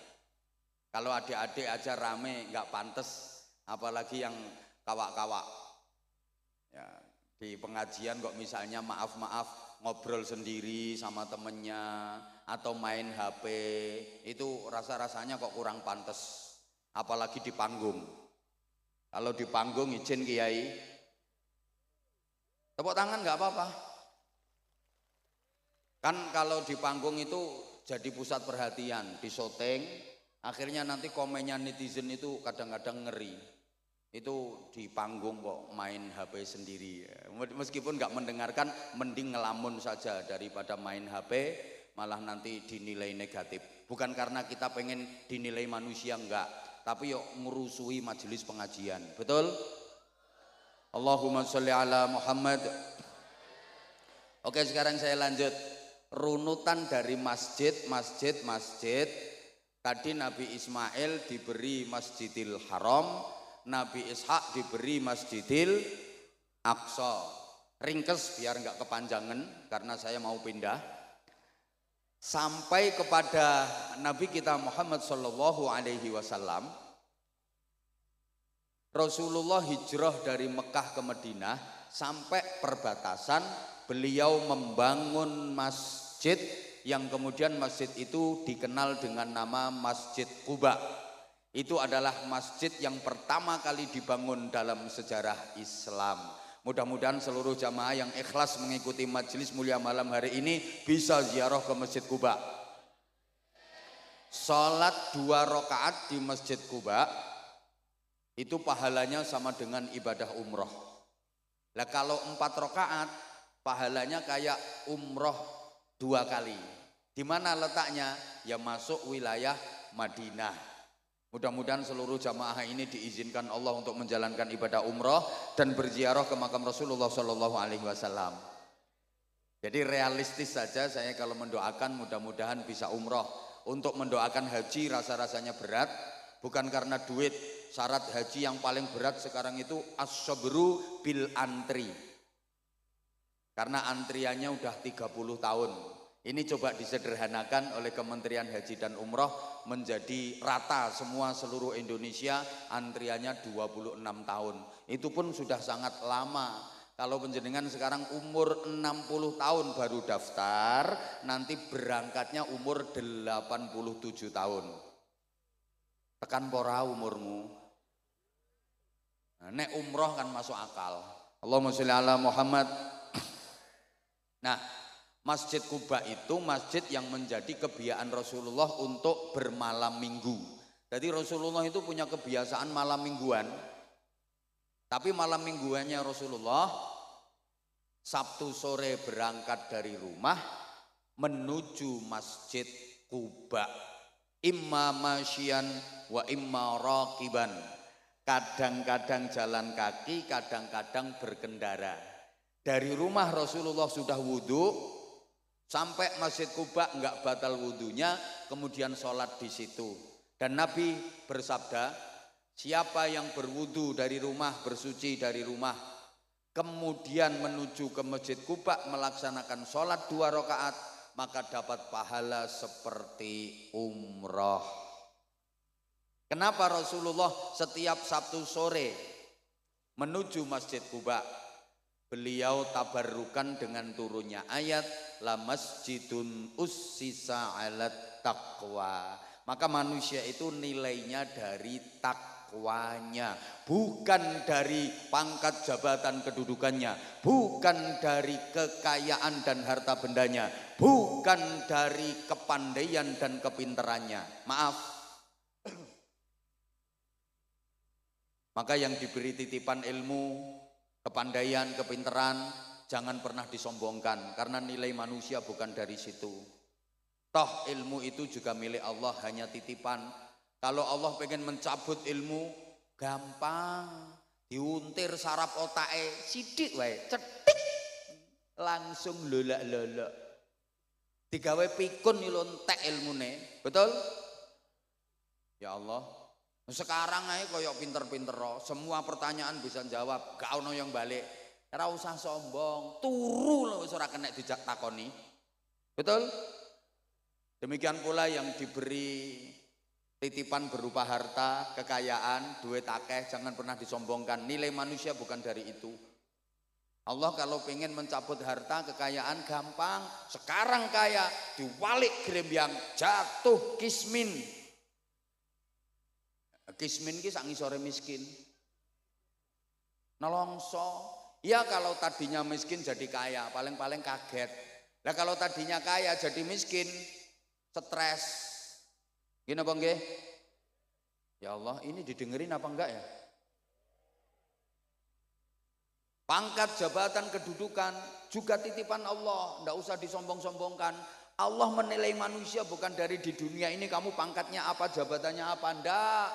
Kalau adik-adik aja rame nggak pantas, apalagi yang kawak-kawak. Ya, di pengajian kok misalnya maaf-maaf ngobrol sendiri sama temennya atau main HP, itu rasa-rasanya kok kurang pantas. Apalagi di panggung. Kalau di panggung izin Kiai, tepuk tangan nggak apa-apa. Kan kalau di panggung itu jadi pusat perhatian, di syuting, akhirnya nanti komennya netizen itu kadang-kadang ngeri. Itu di panggung kok main HP sendiri. Meskipun nggak mendengarkan, mending ngelamun saja daripada main HP, malah nanti dinilai negatif. Bukan karena kita pengen dinilai manusia, enggak, tapi yuk ngerusui majelis pengajian. Betul? Allahumma sholli ala Muhammad. Oke, sekarang saya lanjut. Runutan dari masjid. Tadi Nabi Ismail diberi Masjidil Haram, Nabi Ishak diberi Masjidil Aqsa. Ringkes biar enggak kepanjangan karena saya mau pindah. Sampai kepada Nabi kita Muhammad sallallahu alaihi wasallam. Rasulullah hijrah dari Mekah ke Madinah, sampai perbatasan beliau membangun masjid yang kemudian masjid itu dikenal dengan nama Masjid Quba. Itu adalah masjid yang pertama kali dibangun dalam sejarah Islam. Mudah-mudahan seluruh jamaah yang ikhlas mengikuti majelis mulia malam hari ini bisa ziarah ke Masjid Quba. Salat 2 rakaat di Masjid Quba itu pahalanya sama dengan ibadah umroh. Lah kalau 4 rakaat pahalanya kayak umroh 2 kali. Di mana letaknya? Ya masuk wilayah Madinah. Mudah-mudahan seluruh jamaah ini diizinkan Allah untuk menjalankan ibadah umroh dan berziarah ke makam Rasulullah Shallallahu Alaihi Wasallam. Jadi realistis saja saya kalau mendoakan mudah-mudahan bisa umroh. Untuk mendoakan haji rasa-rasanya berat, bukan karena duit. Syarat haji yang paling berat sekarang itu as-sabru bil antri. Karena antriannya udah 30 tahun. Ini coba disederhanakan oleh Kementerian Haji dan Umroh menjadi rata semua seluruh Indonesia, antriannya 26 tahun. Itu pun sudah sangat lama. Kalau penjenengan sekarang umur 60 tahun baru daftar, nanti berangkatnya umur 87 tahun. Tekan pora umurmu. Nah, nek umroh kan masuk akal. Allahumma sholli ala Muhammad. Nah, Masjid Quba itu masjid yang menjadi kebiasaan Rasulullah untuk bermalam minggu. Jadi Rasulullah itu punya kebiasaan malam mingguan. Tapi malam mingguannya Rasulullah Sabtu sore berangkat dari rumah menuju Masjid Quba. Imma masyian wa imma raqiban. Kadang-kadang jalan kaki, kadang-kadang berkendara. Dari rumah Rasulullah sudah wudhu, sampai Masjid Quba enggak batal wudhunya, kemudian sholat di situ. Dan Nabi bersabda, siapa yang berwudhu dari rumah, bersuci dari rumah, kemudian menuju ke Masjid Quba melaksanakan sholat 2 rakaat, maka dapat pahala seperti umroh. Kenapa Rasulullah setiap Sabtu sore menuju Masjid Quba? Beliau tabarrukan dengan turunnya ayat la masjidun ussisa 'alat taqwa. Maka manusia itu nilainya dari takwanya, bukan dari pangkat jabatan kedudukannya, bukan dari kekayaan dan harta bendanya, bukan dari kepandaian dan kepintarannya. Maaf. Maka yang diberi titipan ilmu, kepandaian, kepinteran, jangan pernah disombongkan, karena nilai manusia bukan dari situ. Toh ilmu itu juga milik Allah, hanya titipan. Kalau Allah pengen mencabut ilmu, gampang, diuntir saraf otake, sidik wae, cetik, langsung lolak-lolak. Digawe pikun ilontek ilmune, betul? Ya Allah, sekarang aja koyok pinter-pinter, semua pertanyaan bisa jawab, gak ono yang balik. Ora usah sombong, turu lho wis ora kena dijak takoni. Betul? Demikian pula yang diberi titipan berupa harta, kekayaan, duit akeh, jangan pernah disombongkan. Nilai manusia bukan dari itu. Allah kalau pengen mencabut harta, kekayaan gampang. Sekarang kaya, diwalik grembyang, jatuh kismin. Kismin ki sak ngisore miskin. Nelongso. Ya kalau tadinya miskin jadi kaya, paling-paling kaget. Nah kalau tadinya kaya jadi miskin, stres. Gini apa enggak? Ya Allah, ini didengerin apa enggak ya? Pangkat, jabatan, kedudukan juga titipan Allah, enggak usah disombong-sombongkan. Allah menilai manusia bukan dari di dunia ini kamu pangkatnya apa, jabatannya apa, enggak.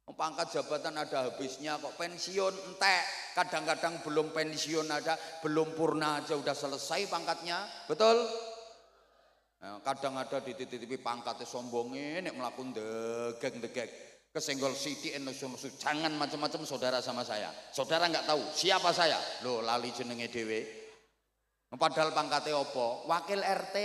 Pangkat jabatan ada habisnya kok, pensiun entek, kadang-kadang belum pensiun ada, belum purna aja udah selesai pangkatnya, betul? Nah, kadang ada dititipi pangkatnya sombongin, nek melakukan degek-degek, kesenggol siti nusu-nusu, jangan macam-macam saudara sama saya. Saudara nggak tahu siapa saya, loh lali jenenge dewe. Padahal pangkatnya opo, wakil RT.